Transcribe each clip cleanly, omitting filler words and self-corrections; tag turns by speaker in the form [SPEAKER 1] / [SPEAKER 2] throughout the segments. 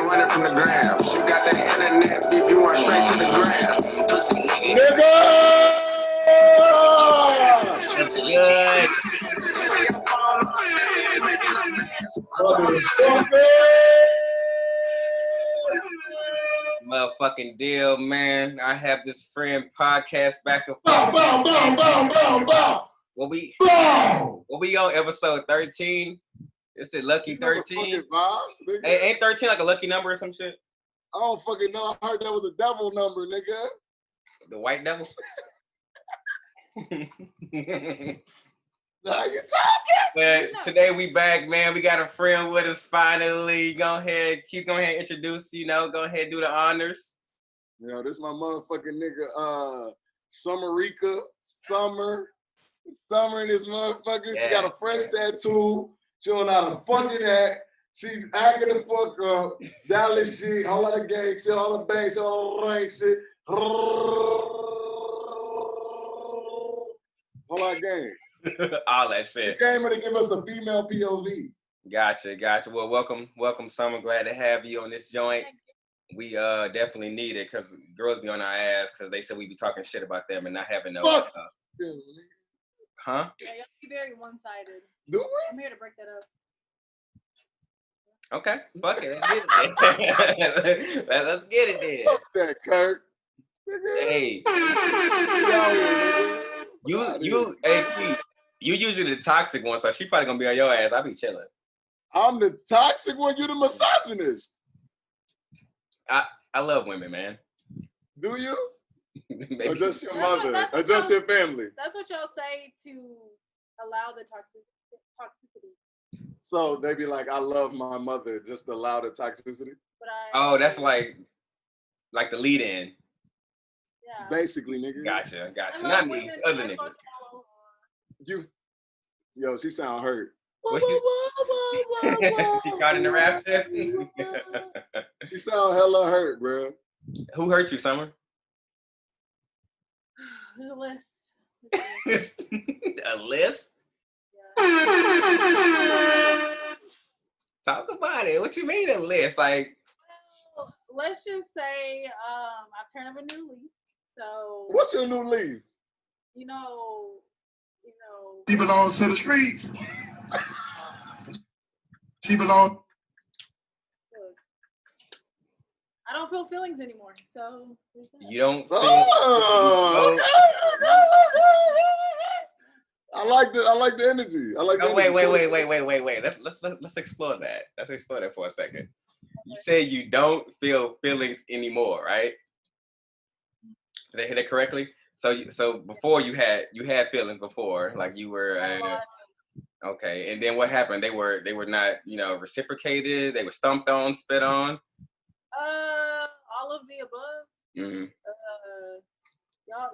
[SPEAKER 1] running from the gram. She got that internet beef, you want straight to the gram.
[SPEAKER 2] Nigga!
[SPEAKER 3] That's good. Motherfucking deal, man. I have this friend podcast back and forth. What we on episode 13? It's a lucky 13. Ain't 13 like a lucky number or some shit?
[SPEAKER 2] I don't fucking know. I heard that was a devil number, nigga.
[SPEAKER 3] The white devil?
[SPEAKER 2] Now you talking?
[SPEAKER 3] But today we back, man. We got a friend with us finally. Go ahead, introduce, go ahead and do the honors.
[SPEAKER 2] This my motherfucking nigga, Summerica. Summer in this motherfucker. Yeah. She got a French tattoo. She don't know how to fucking act. She's acting the fuck up. Dallas shit, all of the gang shit, all the bang shit, all the rain shit. All that gang.
[SPEAKER 3] All that shit.
[SPEAKER 2] She came here to give us a female POV.
[SPEAKER 3] Gotcha. Well, welcome, Summer. Glad to have you on this joint. We definitely need it because girls be on our ass because they said we be talking shit about them and not having no.
[SPEAKER 2] Fuck.
[SPEAKER 3] Huh?
[SPEAKER 4] Yeah, y'all be very one-sided.
[SPEAKER 2] Do we?
[SPEAKER 4] I'm here to break that up.
[SPEAKER 3] Okay, fuck it. Let's get it then.
[SPEAKER 2] Fuck that, Kurt.
[SPEAKER 3] Hey. You, AP, you usually the toxic one, so she probably gonna be on your ass. I'll be chilling.
[SPEAKER 2] I'm the toxic one. You the misogynist.
[SPEAKER 3] I love women, man.
[SPEAKER 2] Do you?
[SPEAKER 3] Maybe.
[SPEAKER 2] Or just your mother? Or just your family?
[SPEAKER 4] That's what y'all say to allow the toxicity.
[SPEAKER 2] So they be like, I love my mother, just allow the toxicity?
[SPEAKER 3] Oh, that's like the lead in.
[SPEAKER 4] Yeah.
[SPEAKER 2] Basically, nigga.
[SPEAKER 3] Gotcha. Not me, other niggas.
[SPEAKER 2] Yo, she sound hurt.
[SPEAKER 3] She caught in the rap shit?
[SPEAKER 2] She sound hella hurt, bro.
[SPEAKER 3] Who hurt you, Summer?
[SPEAKER 4] There's a list.
[SPEAKER 3] A list?
[SPEAKER 4] Yeah.
[SPEAKER 3] Talk about it. What you mean a list? Like,
[SPEAKER 4] well, let's just say I've turned up a new leaf. So
[SPEAKER 2] what's your new leaf?
[SPEAKER 4] You know.
[SPEAKER 5] She belongs to the streets. She belongs.
[SPEAKER 4] I don't feel feelings anymore, so.
[SPEAKER 3] You don't feel.
[SPEAKER 2] Oh, okay. I like the energy. I like.
[SPEAKER 3] No, wait. Let's explore that. Let's explore that for a second. You say you don't feel feelings anymore, right? Did I hear that correctly? So before you had feelings before, like you were okay, and then what happened? They were not reciprocated. They were stomped on, spit on.
[SPEAKER 4] All of the above.
[SPEAKER 3] Mm-hmm.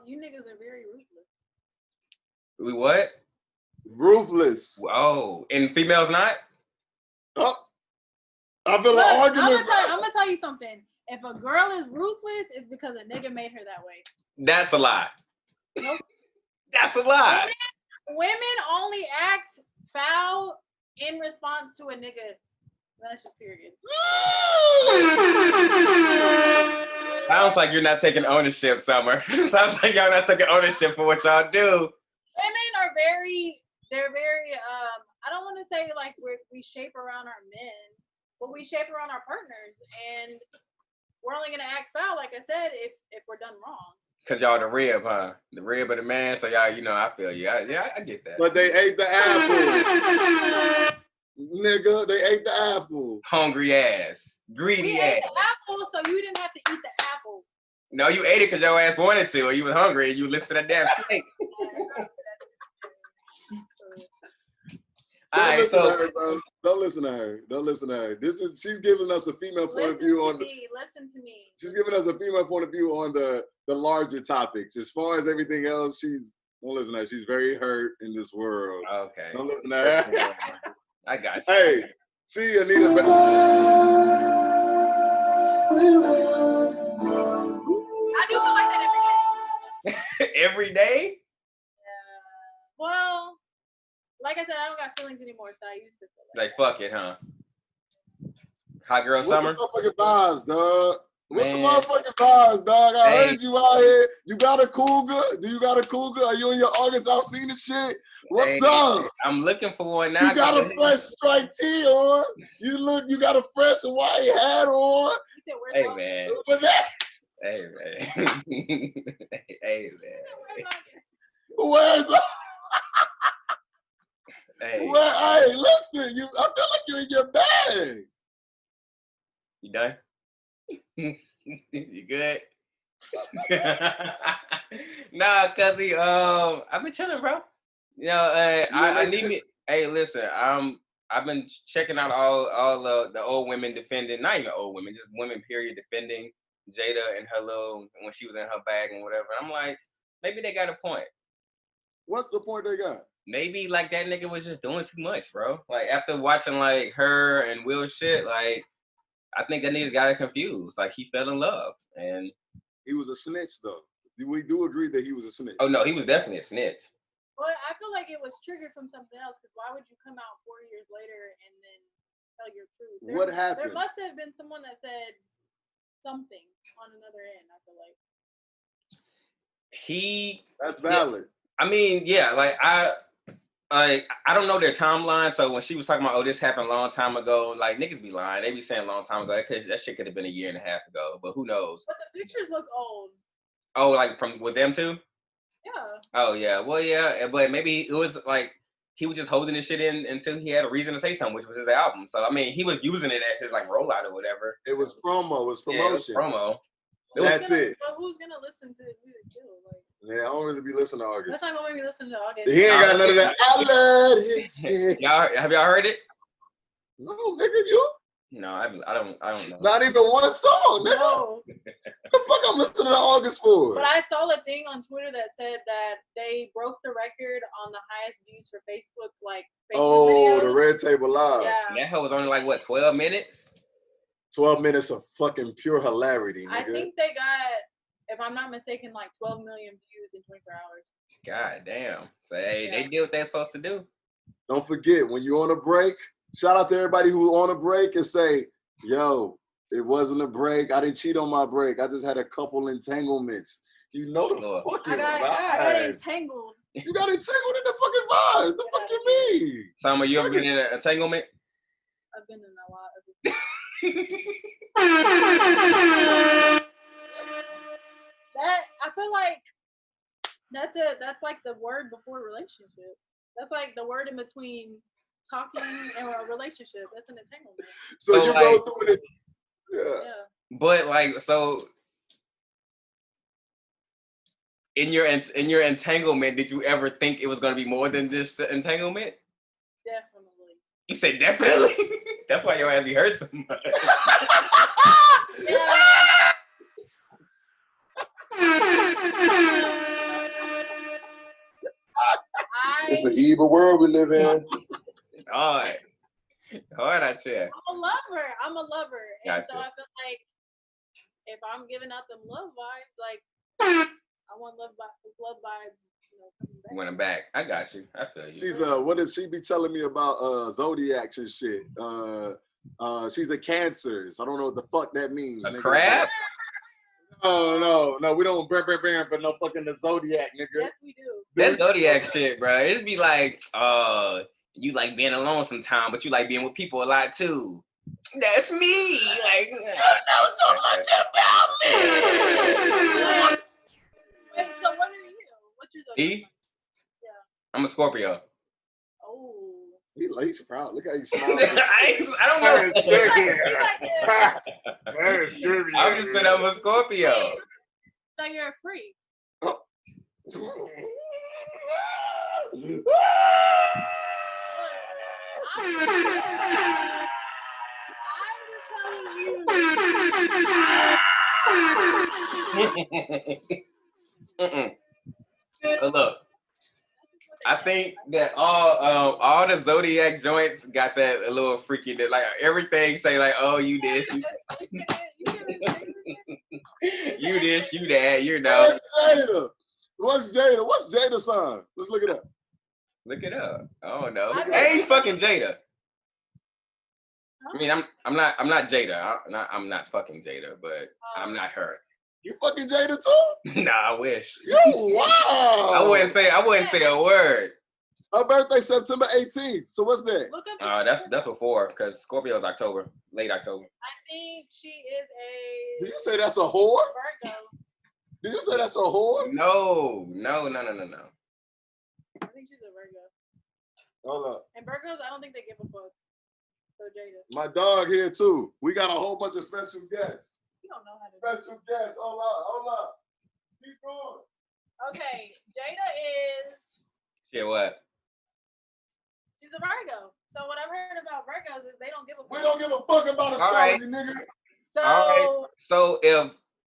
[SPEAKER 4] You niggas are very ruthless.
[SPEAKER 3] We what?
[SPEAKER 2] Ruthless.
[SPEAKER 3] Whoa, and females not?
[SPEAKER 2] Oh, I feel an argument.
[SPEAKER 4] I'm gonna tell you something. If a girl is ruthless, it's because a nigga made her that way.
[SPEAKER 3] That's a lie.
[SPEAKER 4] Nope.
[SPEAKER 3] That's a lie.
[SPEAKER 4] Women only act foul in response to a nigga. That's just period.
[SPEAKER 3] Sounds like you're not taking ownership, Summer. Sounds like y'all not taking ownership for what y'all do.
[SPEAKER 4] Women are very, I don't want to say like we shape around our men, but we shape around our partners, and we're only gonna act foul, like I said, if we're done wrong. Cause
[SPEAKER 3] y'all the rib, huh? The rib of the man. So y'all, I feel you. I get that.
[SPEAKER 2] But they ate the apple, nigga. They ate the apple.
[SPEAKER 3] Hungry ass, greedy ass.
[SPEAKER 4] Ate the apple, so you didn't have to eat the apple.
[SPEAKER 3] No, you ate it because your ass wanted to, or you was hungry and you listened to that damn snake.
[SPEAKER 2] Don't listen to her, bro. Don't listen to her. She's giving us a female point of view on
[SPEAKER 4] Listen to me.
[SPEAKER 2] She's giving us a female point of view on the larger topics. As far as everything else, don't listen to her. She's very hurt in this world.
[SPEAKER 3] Okay.
[SPEAKER 2] Don't listen to her.
[SPEAKER 3] I got you.
[SPEAKER 2] Hey, see Anita.
[SPEAKER 4] I do feel like that
[SPEAKER 3] every day. Every day?
[SPEAKER 4] Yeah. Well, like I said, I don't got feelings anymore, so I used to feel
[SPEAKER 3] like fuck it, huh? Hot girl
[SPEAKER 2] What's
[SPEAKER 3] summer.
[SPEAKER 2] the motherfucking vibes, dog? What's
[SPEAKER 3] Man.
[SPEAKER 2] the motherfucking vibes, dog? I
[SPEAKER 3] Hey.
[SPEAKER 2] heard you out here. You got a cougar? Do you got a cougar? Are you in your August Alsina shit? What's
[SPEAKER 3] Hey,
[SPEAKER 2] up?
[SPEAKER 3] I'm looking for one now.
[SPEAKER 2] You got a fresh striped tee on. You got a fresh Hawaii hat on.
[SPEAKER 4] You said, where's
[SPEAKER 3] Hey
[SPEAKER 4] August?
[SPEAKER 3] man.
[SPEAKER 2] With that,
[SPEAKER 3] Hey man. Hey man.
[SPEAKER 4] Where's August?
[SPEAKER 2] where's
[SPEAKER 3] Hey.
[SPEAKER 2] Hey, listen, I feel like you're in your bag.
[SPEAKER 3] You done? You good? Nah, cuzzy. I've been chilling, bro. You know, I need me. Hey, listen. I've been checking out all the old women defending, not even old women, just women period defending Jada and her little when she was in her bag and whatever. And I'm like, maybe they got a point.
[SPEAKER 2] What's the point they got?
[SPEAKER 3] Maybe like that nigga was just doing too much, bro. Like after watching like her and Will shit, like I think that nigga got it confused. Like he fell in love and
[SPEAKER 2] He was a snitch, though. We do agree that he was a snitch.
[SPEAKER 3] oh no, he was definitely a snitch.
[SPEAKER 4] Well, I feel like it was triggered from something else. Because why would you come out 4 years later and then tell your truth?
[SPEAKER 2] What happened?
[SPEAKER 4] There must have been someone that said something on another end. I feel like
[SPEAKER 2] That's valid.
[SPEAKER 3] I mean, yeah, like I don't know their timeline. So when she was talking about, oh, this happened a long time ago, like niggas be lying. They be saying a long time ago. That shit could have been a year and a half ago, but who knows?
[SPEAKER 4] But the pictures look old.
[SPEAKER 3] Oh, like from with them too?
[SPEAKER 4] Yeah.
[SPEAKER 3] Oh yeah, well yeah, but maybe it was like he was just holding this shit in until he had a reason to say something, which was his album. So I mean, he was using it as his like rollout or whatever.
[SPEAKER 2] It was promo. It was
[SPEAKER 3] Yeah,
[SPEAKER 2] promotion.
[SPEAKER 3] it was promo.
[SPEAKER 2] That's it.
[SPEAKER 4] But who's gonna listen to the music too? Like,
[SPEAKER 2] Yeah, I don't really be listening to
[SPEAKER 4] that's
[SPEAKER 2] August.
[SPEAKER 4] not gonna make me listen to August.
[SPEAKER 2] He ain't got none of that. I love his shit.
[SPEAKER 3] Have y'all heard it?
[SPEAKER 2] No, nigga, you.
[SPEAKER 3] No, I don't know.
[SPEAKER 2] Not even one song, nigga.
[SPEAKER 4] No.
[SPEAKER 2] The fuck I'm listening to August for?
[SPEAKER 4] But I saw a thing on Twitter that said that they broke the record on the highest views for Facebook, like Facebook videos.
[SPEAKER 2] The Red Table Live.
[SPEAKER 4] Yeah.
[SPEAKER 3] And that hell was only like what 12 minutes.
[SPEAKER 2] 12 minutes of fucking pure hilarity, nigga.
[SPEAKER 4] I think they got, if I'm not mistaken, like 12 million views in 24 hours.
[SPEAKER 3] God damn. So hey, they did what they're supposed to do.
[SPEAKER 2] Don't forget, when you're on a break, shout out to everybody who's on a break and say, yo, it wasn't a break. I didn't cheat on my break. I just had a couple entanglements. You know the fucking
[SPEAKER 4] I got
[SPEAKER 2] vibes.
[SPEAKER 4] entangled.
[SPEAKER 2] You got entangled in the fucking vibes. The fuck you mean?
[SPEAKER 3] Summer, you ever been in an entanglement?
[SPEAKER 4] I've been in a lot of it. That I feel like that's like the word before relationship. That's like the word in between talking and a relationship. That's an entanglement.
[SPEAKER 2] So you
[SPEAKER 3] like,
[SPEAKER 2] go through it. Yeah.
[SPEAKER 3] But like, so in your entanglement, did you ever think it was gonna be more than just the entanglement?
[SPEAKER 4] Definitely.
[SPEAKER 3] You said definitely. That's why your ass be hurt so much.
[SPEAKER 4] Yeah.
[SPEAKER 2] It's an evil world we live in.
[SPEAKER 3] It's hard. Hard out here.
[SPEAKER 4] I'm a lover. And
[SPEAKER 3] Gotcha.
[SPEAKER 4] so I feel like if I'm giving out them love vibes, like I want love vibes, you know, coming back.
[SPEAKER 3] When I'm back, I got you. I feel you.
[SPEAKER 2] She's what does she be telling me about zodiacs and shit? She's a Cancer. I don't know what the fuck that means.
[SPEAKER 3] A
[SPEAKER 2] nigga.
[SPEAKER 3] crab?
[SPEAKER 2] No, we don't bam for no fucking the zodiac, nigga.
[SPEAKER 4] Yes, we do.
[SPEAKER 3] That zodiac shit, bro. It'd be like, you like being alone sometime, but you like being with people a lot too. That's me. Like,
[SPEAKER 2] That was so much about me.
[SPEAKER 4] Wait, so what are you? What's your zodiac?
[SPEAKER 3] me? Yeah. I'm a Scorpio.
[SPEAKER 4] Oh.
[SPEAKER 2] He's proud. Look how he's smiling.
[SPEAKER 3] I don't know. I'm just saying I'm a Scorpio.
[SPEAKER 4] So you're a freak.
[SPEAKER 3] So look, I think that all the zodiac joints got that a little freaky. That like everything say like, oh, you this, you this, you that, you know.
[SPEAKER 2] Hey, Jada. What's Jada? What's Jada's sign? Let's look it up.
[SPEAKER 3] Look it up. I don't know.
[SPEAKER 4] I
[SPEAKER 3] I ain't fucking Jada. I mean, I'm not Jada. I'm not fucking Jada, but I'm not her.
[SPEAKER 2] You fucking Jada too?
[SPEAKER 3] Nah, I wish.
[SPEAKER 2] Yo, wow.
[SPEAKER 3] I wouldn't say a word.
[SPEAKER 2] Her birthday September 18th. So what's that?
[SPEAKER 4] Look up
[SPEAKER 3] That's before, because Scorpio's October, late October.
[SPEAKER 4] I think she is a
[SPEAKER 2] Did you say that's a whore?
[SPEAKER 4] Virgo.
[SPEAKER 2] Did you say that's a whore?
[SPEAKER 3] No.
[SPEAKER 4] I think she's a Virgo.
[SPEAKER 2] Hold up.
[SPEAKER 4] And Virgos, I don't think they give a fuck. So Jada.
[SPEAKER 2] My dog here too. We got a whole bunch of special guests.
[SPEAKER 4] You don't know how to
[SPEAKER 2] Special guests. Hold up. Keep going.
[SPEAKER 4] Okay, Jada is
[SPEAKER 3] Shit, what?
[SPEAKER 4] she's a Virgo. So what I've heard about Virgos is they don't give a fuck.
[SPEAKER 2] We don't give a fuck about astrology, nigga.
[SPEAKER 4] So
[SPEAKER 3] All right. So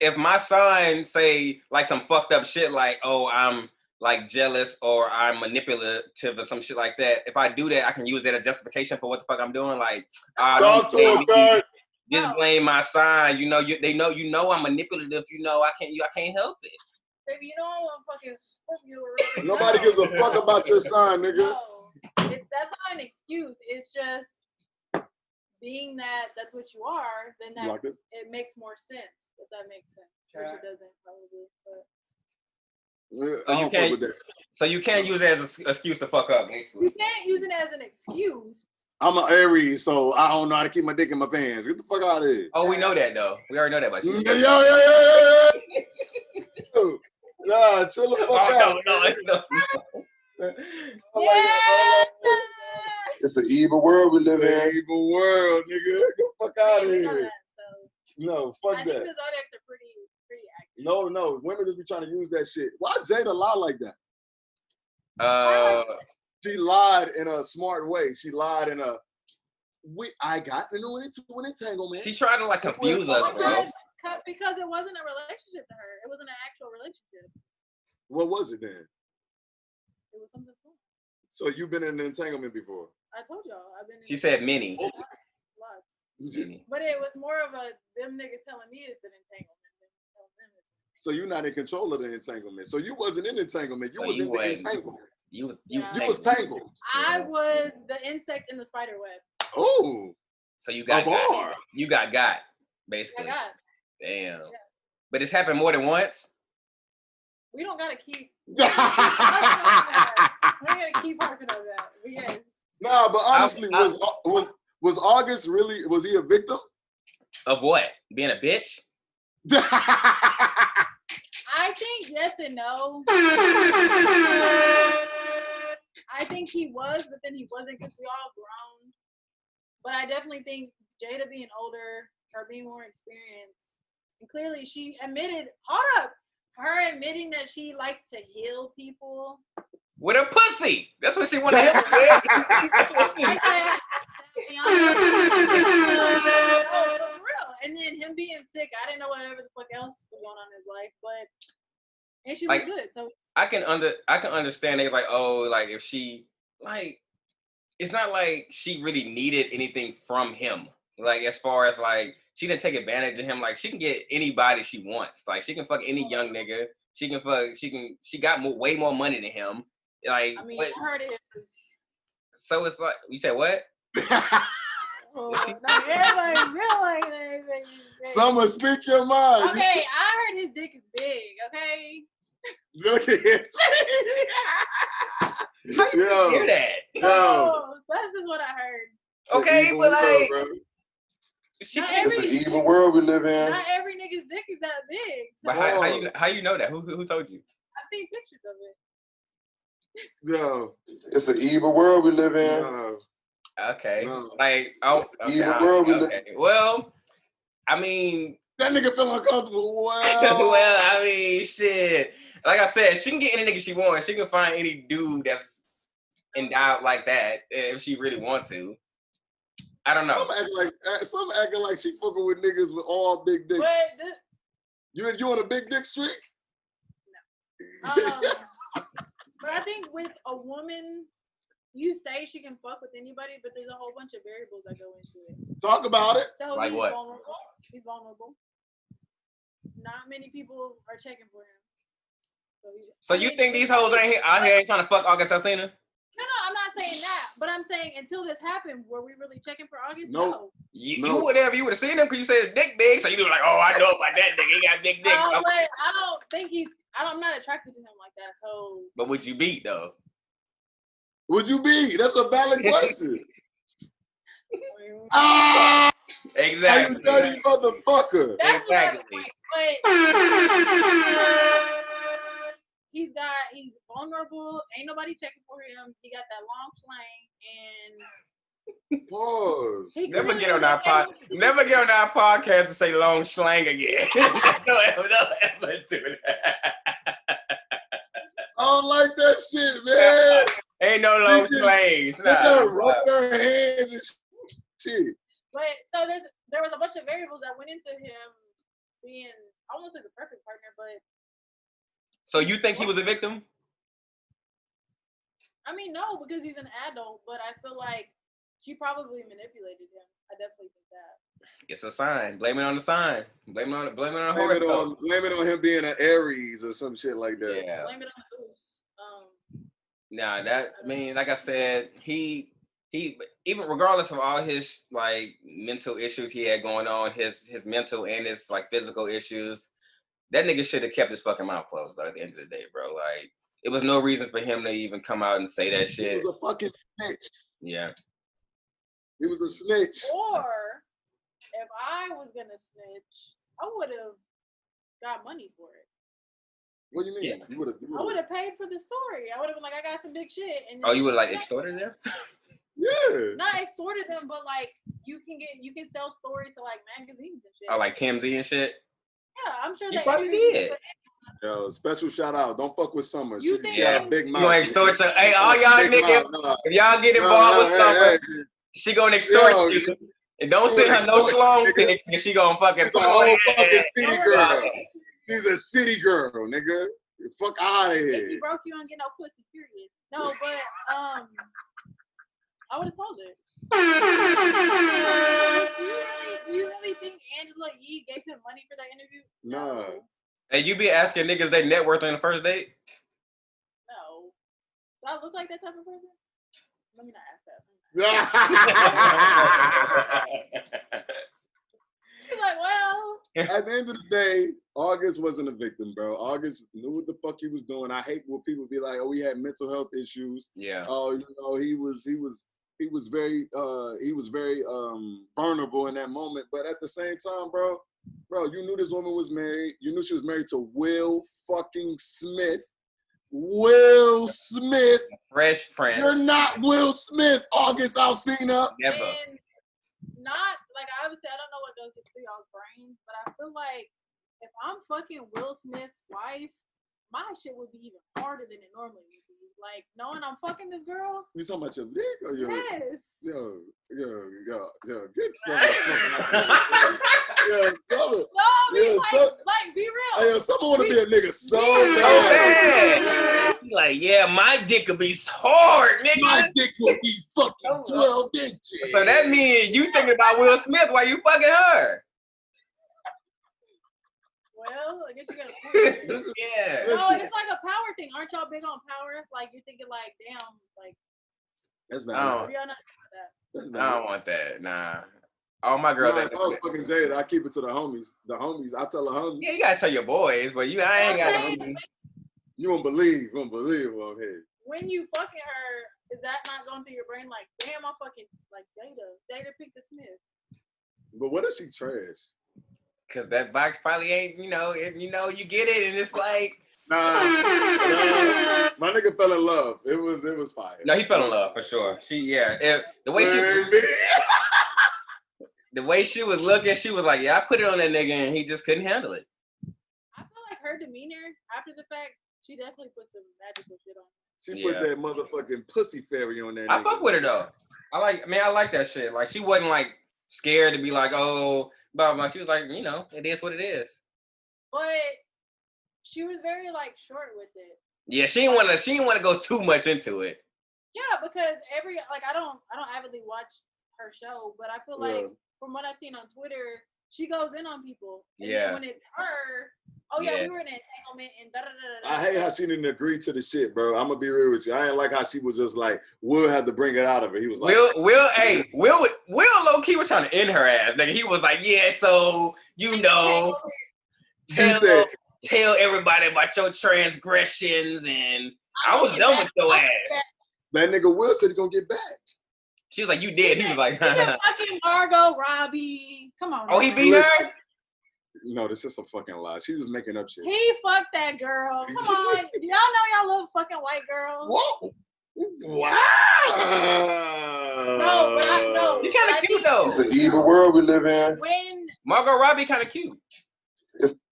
[SPEAKER 3] if my son say like some fucked up shit like, oh, I'm like jealous or I'm manipulative or some shit like that, if I do that, I can use that as justification for what the fuck I'm doing. Like,
[SPEAKER 2] Talk to him, God.
[SPEAKER 3] just blame my sign. You know, you know I'm manipulative. You know, I can't help it.
[SPEAKER 4] baby, you know I'm a fucking Scorpio.
[SPEAKER 2] Nobody gives a fuck about your sign, nigga.
[SPEAKER 4] No, that's not an excuse. It's just being that's what you are. Then
[SPEAKER 2] Like it?
[SPEAKER 4] it makes more sense. If that makes sense, which it doesn't probably. But
[SPEAKER 3] So you can't use it as an excuse to fuck up. Basically.
[SPEAKER 4] you can't use it as an excuse.
[SPEAKER 2] I'm an Aries, so I don't know how to keep my dick in my pants. Get the fuck out of here.
[SPEAKER 3] Oh, we know that though. We already know that about you.
[SPEAKER 2] Yo. Nah, chill the fuck out.
[SPEAKER 3] No.
[SPEAKER 4] Yeah.
[SPEAKER 2] It's an evil world we live in. It's an evil world, nigga. Get the fuck out of here. No, fuck
[SPEAKER 4] I
[SPEAKER 2] that.
[SPEAKER 4] think the zodiacs are pretty accurate.
[SPEAKER 2] No. Women just be trying to use that shit. Why Jada lie like that? She lied in a smart way. She lied in a I got into an entanglement.
[SPEAKER 3] She tried to like confuse us, bro.
[SPEAKER 4] Because it wasn't a relationship to her. It wasn't an actual relationship.
[SPEAKER 2] What was it then?
[SPEAKER 4] It was something fun.
[SPEAKER 2] So you've been in an entanglement before?
[SPEAKER 4] I told y'all. I've been in
[SPEAKER 3] She said many.
[SPEAKER 4] lots.
[SPEAKER 3] Many.
[SPEAKER 4] But it was more of a them niggas telling me it's an entanglement.
[SPEAKER 2] So you're not in control of the entanglement. So you wasn't in entanglement. You
[SPEAKER 3] So
[SPEAKER 2] was
[SPEAKER 3] you
[SPEAKER 2] in the
[SPEAKER 3] wasn't.
[SPEAKER 2] entanglement.
[SPEAKER 3] You was
[SPEAKER 2] tangled.
[SPEAKER 4] I was the insect in the spider web.
[SPEAKER 2] Oh.
[SPEAKER 3] So you got
[SPEAKER 2] bar.
[SPEAKER 3] You got basically.
[SPEAKER 4] I got.
[SPEAKER 3] Damn.
[SPEAKER 4] Yeah.
[SPEAKER 3] But it's happened more than once.
[SPEAKER 4] We don't gotta keep. We don't gotta keep harping on that. But yes.
[SPEAKER 2] Nah, but honestly, was August really? Was he a victim?
[SPEAKER 3] Of what? Being a bitch?
[SPEAKER 4] I think yes and no. I think he was, but then he wasn't because we all grown. But I definitely think Jada being older or being more experienced, and clearly she admitted, her admitting that she likes to heal people.
[SPEAKER 3] With a pussy. That's what she wanted to help with. That's what she
[SPEAKER 4] for real. And then him being sick, I didn't know whatever the fuck else was going on in his life, and she was good. So
[SPEAKER 3] I can understand it, like, oh, like if she like, it's not like she really needed anything from him. Like as far as like she didn't take advantage of him. Like she can get anybody she wants. Like she can fuck any young nigga. She got way more money than him. Like
[SPEAKER 4] I mean, I heard it was.
[SPEAKER 3] So it's like you said what?
[SPEAKER 4] Everybody realize that.
[SPEAKER 2] Someone speak your mind.
[SPEAKER 4] Okay, I heard his dick is big. Okay.
[SPEAKER 2] Look at his.
[SPEAKER 3] How you hear that?
[SPEAKER 4] No, that's just what I heard.
[SPEAKER 3] Okay, but like,
[SPEAKER 2] it's an evil world we live in.
[SPEAKER 4] Not every nigga's dick is that big. So
[SPEAKER 3] but how you know that? Who told you?
[SPEAKER 4] I've seen pictures of it.
[SPEAKER 2] Yo, it's an evil world we live in.
[SPEAKER 3] Okay,
[SPEAKER 2] no.
[SPEAKER 3] Like okay,
[SPEAKER 2] evil world we live
[SPEAKER 3] in. Well, I mean,
[SPEAKER 2] that nigga feel uncomfortable.
[SPEAKER 3] Well, I mean, shit. Like I said, she can get any nigga she wants. She can find any dude that's endowed like that if she really wants to. I don't know.
[SPEAKER 2] Some acting like she fucking with niggas with all big dicks. You on a big dick streak?
[SPEAKER 4] No. But I think with a woman, you say she can fuck with anybody, but there's a whole bunch of variables that go into it.
[SPEAKER 2] Talk about it.
[SPEAKER 4] So
[SPEAKER 3] like what?
[SPEAKER 4] He's vulnerable. Not many people are checking for him.
[SPEAKER 3] So you think these hoes out here ain't trying to fuck August Alsina?
[SPEAKER 4] No, I'm not saying that, but I'm saying until this happened, were we really checking for August?
[SPEAKER 2] Nope.
[SPEAKER 4] No.
[SPEAKER 3] You would have seen him because you said dick big, so you were like, oh, I know about that nigga. He got big dick.
[SPEAKER 4] But I don't think I'm not attracted to him like that. So.
[SPEAKER 3] But would you beat though?
[SPEAKER 2] Would you be? That's a valid question.
[SPEAKER 3] Exactly.
[SPEAKER 2] You dirty motherfucker.
[SPEAKER 4] That's
[SPEAKER 3] exactly.
[SPEAKER 4] Point, he's vulnerable. Ain't nobody checking for him. He got that long slang and
[SPEAKER 2] Pause.
[SPEAKER 3] Never get on our podcast and say long slang again. Don't ever do that.
[SPEAKER 2] I don't like that shit, man.
[SPEAKER 3] Ain't no long slangs.
[SPEAKER 2] Nah. Rub their hands and shit.
[SPEAKER 4] But so there was a bunch of variables that went into him being almost like the perfect partner, but.
[SPEAKER 3] So you think he was a victim?
[SPEAKER 4] I mean, no, because he's an adult, but I feel like she probably manipulated him. I definitely think that. It's
[SPEAKER 3] a sign. Blame it on the sign. Blame it on
[SPEAKER 2] Blame it on him being an Aries or some shit like that.
[SPEAKER 3] Yeah.
[SPEAKER 4] Blame it on the goose.
[SPEAKER 3] Nah, like I said, he even regardless of all his like mental issues he had going on, his mental and his like physical issues, that nigga should have kept his fucking mouth closed though, at the end of the day, bro. Like, it was no reason for him to even come out and say that shit.
[SPEAKER 2] He was a fucking snitch.
[SPEAKER 3] Yeah.
[SPEAKER 2] He was a snitch.
[SPEAKER 4] Or if I was gonna snitch, I would have got money for it.
[SPEAKER 2] What do you mean?
[SPEAKER 3] Yeah.
[SPEAKER 4] I would have paid for the story. I would have been like, I got some big shit. And
[SPEAKER 3] you would like extorted them?
[SPEAKER 2] Yeah.
[SPEAKER 4] Not extorted them, but like you can sell stories to like magazines and shit.
[SPEAKER 3] Oh, like TMZ and shit?
[SPEAKER 4] Yeah, I'm sure
[SPEAKER 3] you probably did.
[SPEAKER 2] Yo, special shout out. Don't fuck with Summer.
[SPEAKER 4] You
[SPEAKER 2] she got a big mouth.
[SPEAKER 3] You gonna extort her? Hey, all y'all niggas, if y'all get involved with Summer, she gonna extort you. And don't send her no long pic, and she gonna fucking
[SPEAKER 2] She's a whole fucking city girl. She's a city girl, nigga. Fuck out of here.
[SPEAKER 4] If you broke, you don't get no pussy, period. No, but I would have told her. Do you really think Angela Yee gave him money for that interview?
[SPEAKER 2] No.
[SPEAKER 3] And you be asking niggas their net worth on the first date?
[SPEAKER 4] No. Do I look like that type of person? Let me not ask that. He's like, well.
[SPEAKER 2] At the end of the day, August wasn't a victim, bro. August knew what the fuck he was doing. I hate when people be like, "Oh, he had mental health issues."
[SPEAKER 3] Yeah.
[SPEAKER 2] Oh, he was very vulnerable in that moment. But at the same time, bro, you knew this woman was married. You knew she was married to Will fucking Smith. Will Smith.
[SPEAKER 3] Fresh Prince.
[SPEAKER 2] You're not Will Smith, August Alsina.
[SPEAKER 3] Never.
[SPEAKER 4] And not, like, obviously, I don't know what goes through y'all's brains, but I feel like if I'm fucking Will Smith's wife, my shit would be even harder than it normally would be. Like, knowing I'm fucking this girl.
[SPEAKER 2] You talking about your dick or your?
[SPEAKER 4] Yes.
[SPEAKER 2] Yo, get Summer. Yo, Summer.
[SPEAKER 4] No, like, be real.
[SPEAKER 2] Yo, Summer want to be a nigga so bad.
[SPEAKER 3] Like, yeah, my dick could be hard, nigga.
[SPEAKER 2] My dick will be fucking 12 inches.
[SPEAKER 3] So that means you thinking about Will Smith while you fucking her.
[SPEAKER 4] Well, I guess you got a point.
[SPEAKER 3] Yeah.
[SPEAKER 4] No, it's like a power thing. Aren't y'all big on power? Like, you're thinking like, damn, like.
[SPEAKER 2] That's
[SPEAKER 3] bad.
[SPEAKER 4] Y'all not that.
[SPEAKER 3] I don't want that. Nah. All my girls.
[SPEAKER 2] If I was fucking Jada, I keep it to the homies. The homies, I tell the homies.
[SPEAKER 3] Yeah, you gotta tell your boys, but I ain't got homies.
[SPEAKER 2] You won't believe what I'm here.
[SPEAKER 4] When you fucking her, is that not going through your brain like, damn, I'm fucking like Jada picked the Smith?
[SPEAKER 2] But what if she trash?
[SPEAKER 3] Cause that box probably ain't, you get it and it's like.
[SPEAKER 2] Nah. My nigga fell in love. It was fire.
[SPEAKER 3] No, he fell in love for sure. The way she was looking, she was like, yeah, I put it on that nigga and he just couldn't handle it.
[SPEAKER 4] I feel like her demeanor after the fact, she definitely put some magical shit on.
[SPEAKER 2] She put that motherfucking pussy fairy on that nigga.
[SPEAKER 3] I fuck with her though. I like that shit. Like, she wasn't like scared to be like, oh, blah, blah. She was like, it is what it is.
[SPEAKER 4] But she was very like short with it.
[SPEAKER 3] Yeah, she didn't want to go too much into it.
[SPEAKER 4] Yeah, because I don't avidly watch her show, but I feel like from what I've seen on Twitter, she goes in on people. And then when it's her, Oh yeah,
[SPEAKER 3] Yeah.
[SPEAKER 4] we were in an entanglement and da da da da.
[SPEAKER 2] I hate how she didn't agree to the shit, bro. I'm gonna be real with you. I ain't like how she was just like, Will had to bring it out of her. He was like,
[SPEAKER 3] Will low key was trying to end her ass. Nigga, he was like, yeah, so you know, tell everybody about your transgressions, and I was done with your ass.
[SPEAKER 2] That nigga Will said he gonna get back.
[SPEAKER 3] She was like, you did. He was like,
[SPEAKER 4] fucking Margot Robbie. Come on.
[SPEAKER 3] Oh, he beat her?
[SPEAKER 2] No, this is a fucking lie. She's just making up shit.
[SPEAKER 4] He fucked that girl. Come on. Y'all know y'all love fucking white girls.
[SPEAKER 2] Whoa. Wow.
[SPEAKER 4] No, but I know.
[SPEAKER 3] He kind of cute though.
[SPEAKER 5] It's an evil world we live in.
[SPEAKER 4] When
[SPEAKER 3] Margot Robbie kind of cute.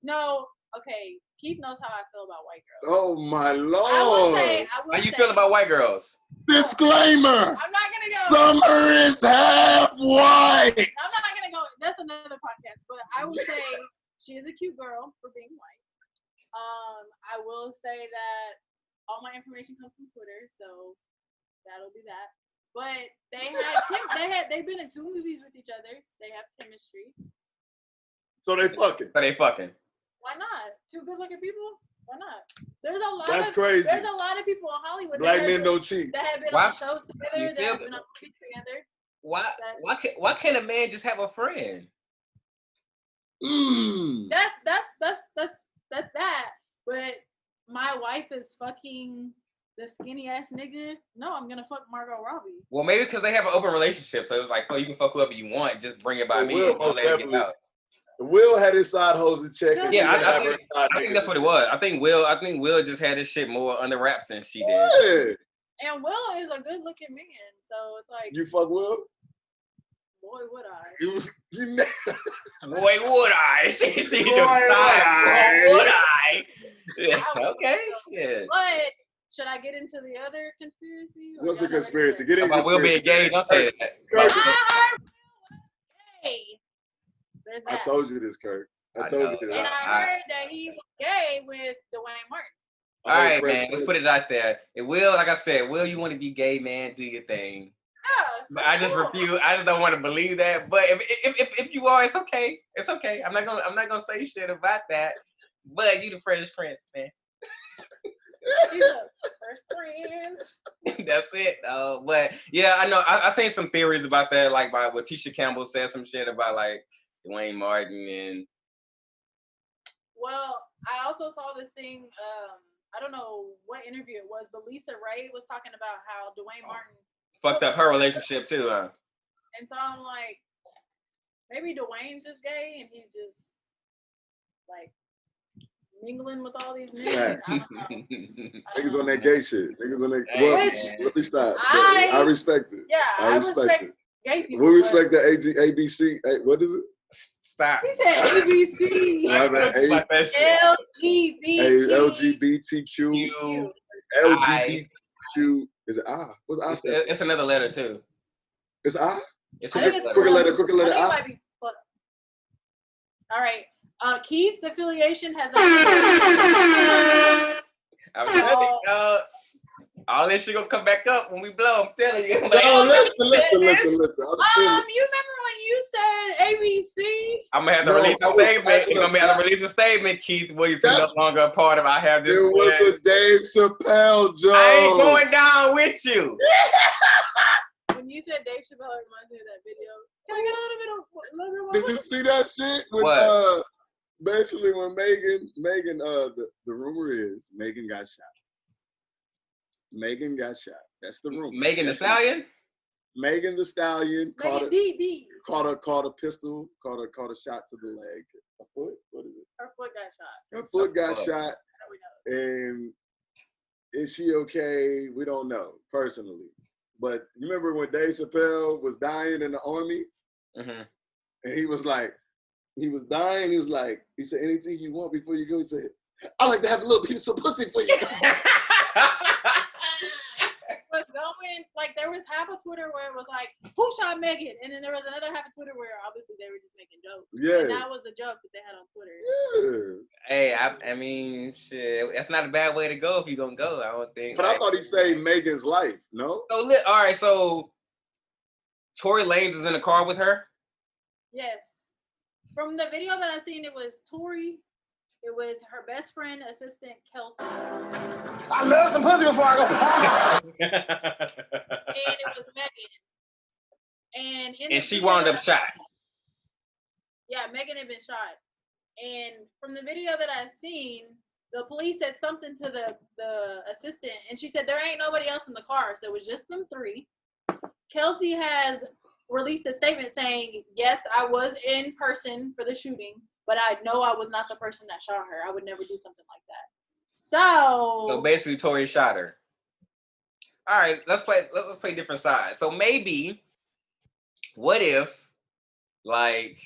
[SPEAKER 4] no, okay. Keith knows how I feel about white girls.
[SPEAKER 2] Oh my lord.
[SPEAKER 4] I will say.
[SPEAKER 3] How you feel about white girls?
[SPEAKER 2] Disclaimer.
[SPEAKER 4] I'm not gonna go.
[SPEAKER 2] Summer is half white.
[SPEAKER 4] I'm not gonna go. That's another podcast. But I will say she is a cute girl for being white. I will say that all my information comes from Twitter, so that'll be that. But they've been in 2 movies with each other. They have chemistry.
[SPEAKER 2] So they fucking.
[SPEAKER 4] Why not? 2 good-looking people? Why not? There's a lot.
[SPEAKER 2] That's crazy.
[SPEAKER 4] There's a lot of people in Hollywood.
[SPEAKER 2] Black men don't cheat.
[SPEAKER 4] That have been on shows together. That have been on movies together.
[SPEAKER 3] Why can't a man just have a friend?
[SPEAKER 4] That's that. But my wife is fucking the skinny ass nigga. No, I'm gonna fuck Margot Robbie.
[SPEAKER 3] Well, maybe because they have an open relationship, so it was like, oh, you can fuck whoever you want, just bring it by me and don't let it get out.
[SPEAKER 2] Will had his side hoes in check.
[SPEAKER 3] Yeah, I think that's what it was. I think Will just had his shit more under wraps than she did.
[SPEAKER 2] Yeah.
[SPEAKER 4] And Will is a good looking man, so it's like
[SPEAKER 2] you fuck Will.
[SPEAKER 4] Boy, would I.
[SPEAKER 3] Boy, would I. She just died. Would I. Yeah, okay, shit.
[SPEAKER 4] But should I get into the other conspiracy?
[SPEAKER 2] What's the conspiracy? Get into
[SPEAKER 3] Will being gay. Don't say that.
[SPEAKER 4] I heard gay. There's that.
[SPEAKER 2] I told you this, Kirk. I told you this.
[SPEAKER 4] And I heard that he was gay with Dwayne Martin.
[SPEAKER 3] All right, man. We put it out there. It will, like I said, Will, you want to be gay, man? Do your thing.
[SPEAKER 4] Yeah,
[SPEAKER 3] but I just refuse. I just don't want to believe that. But if you are, it's okay. It's okay. I'm not gonna say shit about that. But you the Fresh Prince, man.
[SPEAKER 4] He's a Fresh Prince.
[SPEAKER 3] That's it. But yeah, I know. I seen some theories about that, like by what Tisha Campbell said some shit about like Dwayne Martin and.
[SPEAKER 4] Well, I also saw this thing. I don't know what interview it was, but Lisa Ray was talking about how Dwayne Martin
[SPEAKER 3] fucked up her relationship too, huh?
[SPEAKER 4] And so I'm like, maybe Dwayne's just gay and he's just like mingling with all these niggas.
[SPEAKER 2] Niggas on that gay shit. Niggas on that. Let me stop. I respect it.
[SPEAKER 4] Yeah, I respect gay people.
[SPEAKER 2] We respect the ABC. What is it?
[SPEAKER 3] Stop.
[SPEAKER 4] He said ABC.
[SPEAKER 2] LGBTQ. LGBTQ. Is it I? What's I say?
[SPEAKER 3] It's another letter too.
[SPEAKER 2] It's I?
[SPEAKER 3] It's
[SPEAKER 2] quicker letter I.
[SPEAKER 4] All right. Keith's affiliation has
[SPEAKER 3] I'm telling you, all this shit gonna come back up when we blow. I'm telling you.
[SPEAKER 2] Like, no, listen.
[SPEAKER 4] You remember when you said ABC?
[SPEAKER 3] I'm gonna have to release a statement. You're gonna have to release a statement, Keith Williamson, no longer a part of I Have This.
[SPEAKER 2] It was the Dave Chappelle joke.
[SPEAKER 3] I ain't going down with you.
[SPEAKER 4] When you said Dave Chappelle, it reminds me of that video. Can I get a little bit
[SPEAKER 2] Did you see that shit? With, basically, when Megan, the rumor is Megan got shot. Megan got shot. That's the rumor.
[SPEAKER 3] Megan the Stallion?
[SPEAKER 2] Megan the Stallion caught a pistol, caught a shot to the leg. A foot? What is it?
[SPEAKER 4] Her foot got shot.
[SPEAKER 2] Her foot got shot. And is she okay? We don't know, personally. But you remember when Dave Chappelle was dying in the army? Mm-hmm. And he was like, he was dying. He was like, he said, anything you want before you go? He said, I like to have a little piece of pussy for you.
[SPEAKER 4] Was going, like, there was half of Twitter where it was like, who shot Megan? And then there was another half of Twitter where obviously they were just making jokes.
[SPEAKER 2] Yeah.
[SPEAKER 4] And that was a joke that they had on Twitter.
[SPEAKER 2] Yeah.
[SPEAKER 3] Hey, I mean, shit, that's not a bad way to go if you're gonna go, I don't think.
[SPEAKER 2] But I thought he saved Megan's life, no?
[SPEAKER 3] So, all right, so Tory Lanez is in the car with her?
[SPEAKER 4] Yes. From the video that I seen, it was Tory, It was her best friend, assistant Kelsey.
[SPEAKER 2] I love some pussy before I go.
[SPEAKER 4] And it was Megan. And
[SPEAKER 3] she wound up shot.
[SPEAKER 4] Yeah, Megan had been shot. And from the video that I've seen, the police said something to the assistant, and she said there ain't nobody else in the car, so it was just them three. Kelsey has released a statement saying, yes, I was in person for the shooting, but I know I was not the person that shot her. I would never do something like that. So
[SPEAKER 3] basically Tory shot her. All right, let's play different sides. So maybe, what if, like,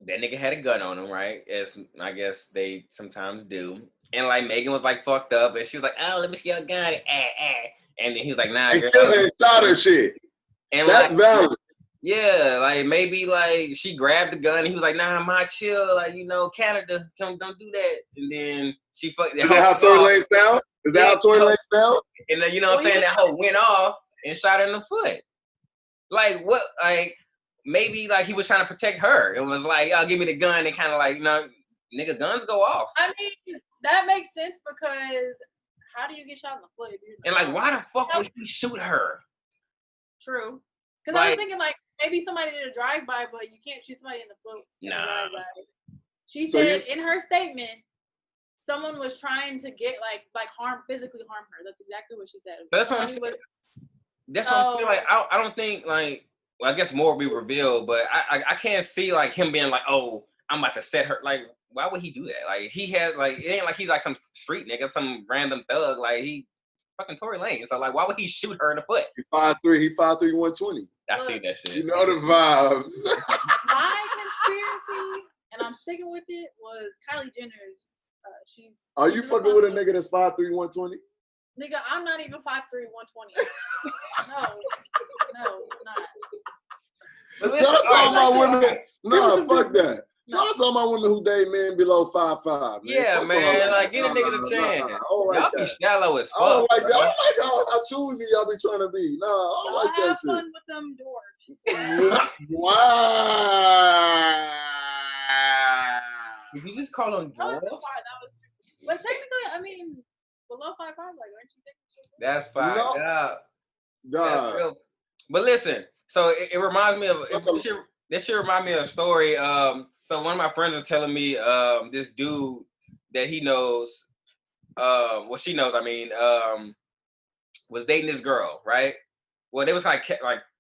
[SPEAKER 3] that nigga had a gun on him, right? As I guess they sometimes do. And like Megan was like fucked up, and she was like, "Oh, let me see your gun." And then he was like, "Nah, girl."
[SPEAKER 2] And shot her shit. And that's like, valid.
[SPEAKER 3] Yeah, like maybe like she grabbed the gun, and he was like, "Nah, ma, chill. Like, you know, Canada, don't do that." And then she fucked.
[SPEAKER 2] Is that how Tory Lanez sound? Is that how Tory Lanez sound?
[SPEAKER 3] And then, you know what I'm saying, that hoe went off and shot her in the foot. Like what? Like. Maybe like he was trying to protect her. It was like, y'all give me the gun, and kind of like, you know, nigga, guns go off.
[SPEAKER 4] I mean, that makes sense because how do you get shot in the foot?
[SPEAKER 3] And like, why the fuck would he shoot her?
[SPEAKER 4] True. Because I was thinking like maybe somebody did a drive-by, but you can't shoot somebody in the foot.
[SPEAKER 3] Nah.
[SPEAKER 4] She said in her statement, someone was trying to get like physically harm her. That's exactly what she said.
[SPEAKER 3] That's what I'm saying. That's what I'm saying. Like, I don't think like. Well, I guess more will be revealed, but I can't see like him being like, oh, I'm about to set her. Like, why would he do that? Like, he had like, it ain't like he's like some street nigga, some random thug. Like, he fucking Tory Lanez. So like, why would he shoot her in the foot?
[SPEAKER 2] He 5'3", 120.
[SPEAKER 3] I see that shit.
[SPEAKER 2] You know the vibes.
[SPEAKER 4] My conspiracy, and I'm sticking with it, was Kylie Jenner's.
[SPEAKER 2] Are you fucking with a nigga that's 5'3", 120?
[SPEAKER 4] Nigga, I'm not even 5'3", 120. No, I'm not.
[SPEAKER 2] Shout out to all my women. Nah, fuck that. Shout out to all my women who date men below 5'5".
[SPEAKER 3] Yeah, man. Like, get a nigga the chance. Y'all be shallow as fuck.
[SPEAKER 2] I don't like that. I don't like how choosy y'all be trying to be. Nah, I don't like that shit.
[SPEAKER 4] Have fun with them dwarfs.
[SPEAKER 2] Wow.
[SPEAKER 3] Did you just call them dwarfs?
[SPEAKER 4] But technically, I mean, below 5'5", like, aren't you thinking?
[SPEAKER 3] That's fine.
[SPEAKER 2] No.
[SPEAKER 3] That's real. But listen, so it reminds me of this should remind me of a story. So one of my friends was telling me this dude that he knows, well, she knows, I mean, was dating this girl, right? Well, they was like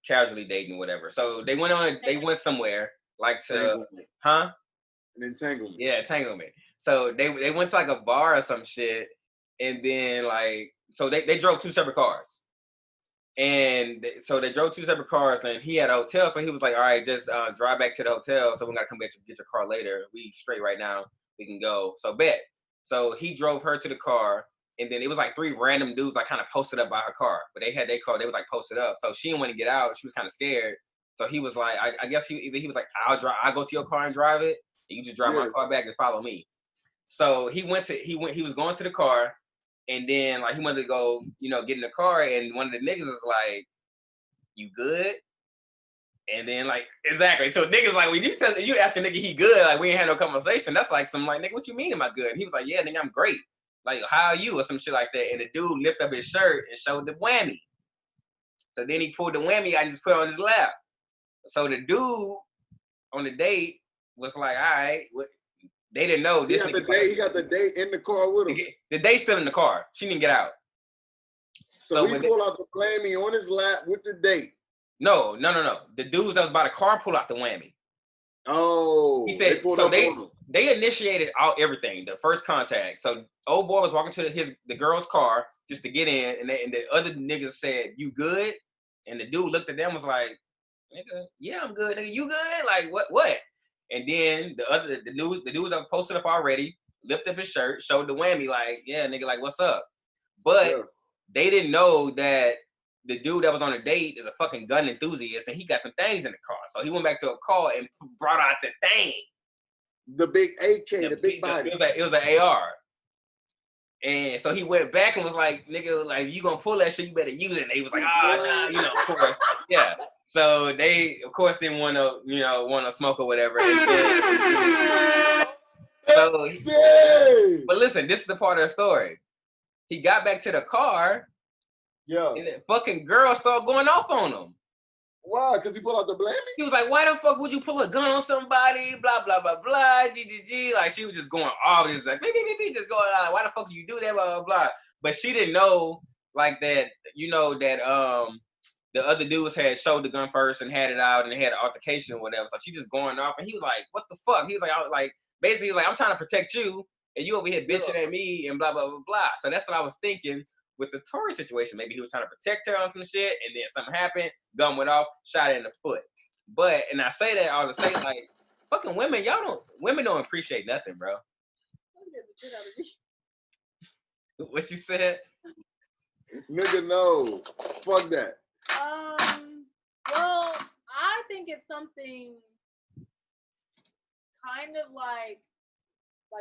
[SPEAKER 3] casually dating, whatever. So they went somewhere like to, huh?
[SPEAKER 2] An entanglement.
[SPEAKER 3] Yeah, entanglement. So they went to like a bar or some shit, and then like, so they drove two separate cars. And so they drove two separate cars, and he had a hotel. So he was like, all right, just drive back to the hotel. So we got to come back to get your car later. We straight right now. We can go. So bet. So he drove her to the car, and then it was like three random dudes like kind of posted up by her car. But they had their car. They was like posted up. So she didn't want to get out. She was kind of scared. So he was like, I guess he was like, I'll go to your car and drive it. And you just drive my car back and follow me. So he was going to the car. And then like he wanted to go, you know, get in the car, and one of the niggas was like, "You good?" And then like exactly, so niggas like when you ask a nigga he good, like we ain't had no conversation. That's like some like, nigga, what you mean am I good? And he was like, "Yeah, nigga, I'm great. Like how are you?" or some shit like that. And the dude lifted up his shirt and showed the whammy. So then he pulled the whammy out and just put it on his lap. So the dude on the date was like, "All right." They didn't know this.
[SPEAKER 2] He got the date in the car with him.
[SPEAKER 3] The date's still in the car. She didn't get out.
[SPEAKER 2] So he pulled out the whammy on his lap with the date.
[SPEAKER 3] No. The dudes that was by the car pulled out the whammy.
[SPEAKER 2] Oh.
[SPEAKER 3] He said they initiated everything, the first contact. So old boy was walking to the girl's car just to get in, and the other niggas said, "You good?" And the dude looked at them, was like, "Nigga, yeah, I'm good. Nigga, you good? Like what? And then the dude that was posted up already lifted up his shirt, showed the whammy, like, yeah, nigga, like, what's up? But they didn't know that the dude that was on the date is a fucking gun enthusiast, and he got the things in the car. So he went back to a car and brought out the thing.
[SPEAKER 2] The big AK, the big body.
[SPEAKER 3] It was an AR. And so he went back and was like, nigga, like, you gonna pull that shit, you better use it. And he was like, nah, you know, of course. Yeah. So they, of course, didn't want to, you know, want to smoke or whatever. And then, So,
[SPEAKER 2] Shit.
[SPEAKER 3] but listen, this is the part of the story. He got back to the car,
[SPEAKER 2] Yo.
[SPEAKER 3] and the fucking girl started going off on him.
[SPEAKER 2] Why? Because he pulled out the blaming?
[SPEAKER 3] He was like, why the fuck would you pull a gun on somebody? Blah, blah, blah, blah, GGG. Like, she was just going off. It was like, beep, just going out. Why the fuck you do that? Blah, blah, blah. But she didn't know, like, that, you know, that the other dudes had showed the gun first and had it out and they had an altercation or whatever. So she just going off. And he was like, what the fuck? He was like, basically, he was like, I'm trying to protect you. And you over here bitching at me and blah, blah, blah, blah. So that's what I was thinking. With the Tory situation, maybe he was trying to protect her on some shit, and then something happened, gun went off, shot her in the foot. But, and I say that all to say, like, fucking women don't appreciate nothing, bro. What you said?
[SPEAKER 2] Nigga, no. Fuck that.
[SPEAKER 4] Well, I think it's something kind of like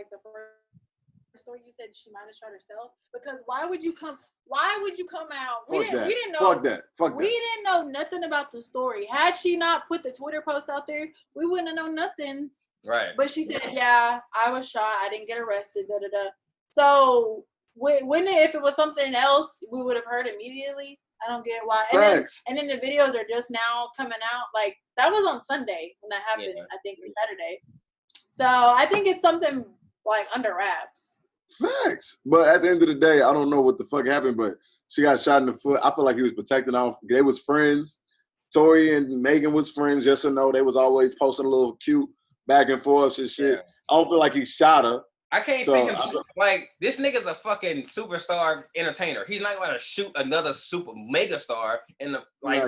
[SPEAKER 4] the first story you said she might have shot herself. Because why would you come out? We didn't know.
[SPEAKER 2] Fuck that.
[SPEAKER 4] We didn't know nothing about the story. Had she not put the Twitter post out there, we wouldn't have known nothing.
[SPEAKER 3] Right.
[SPEAKER 4] But she said, yeah, I was shot. I didn't get arrested. Da da da. So wouldn't it, if it was something else, we would have heard immediately? I don't get why. And then the videos are just now coming out. Like, that was on Sunday when that happened, I think, or Saturday. So I think it's something like under wraps.
[SPEAKER 2] Facts. But at the end of the day, I don't know what the fuck happened, but she got shot in the foot. I feel like he was protecting her. They was friends. Tory and Megan was friends, yes or no. They was always posting a little cute back and forth and shit. Yeah. I don't feel like he shot her.
[SPEAKER 3] I can't see him like this nigga's a fucking superstar entertainer. He's not gonna shoot another super mega star in the like.
[SPEAKER 2] He's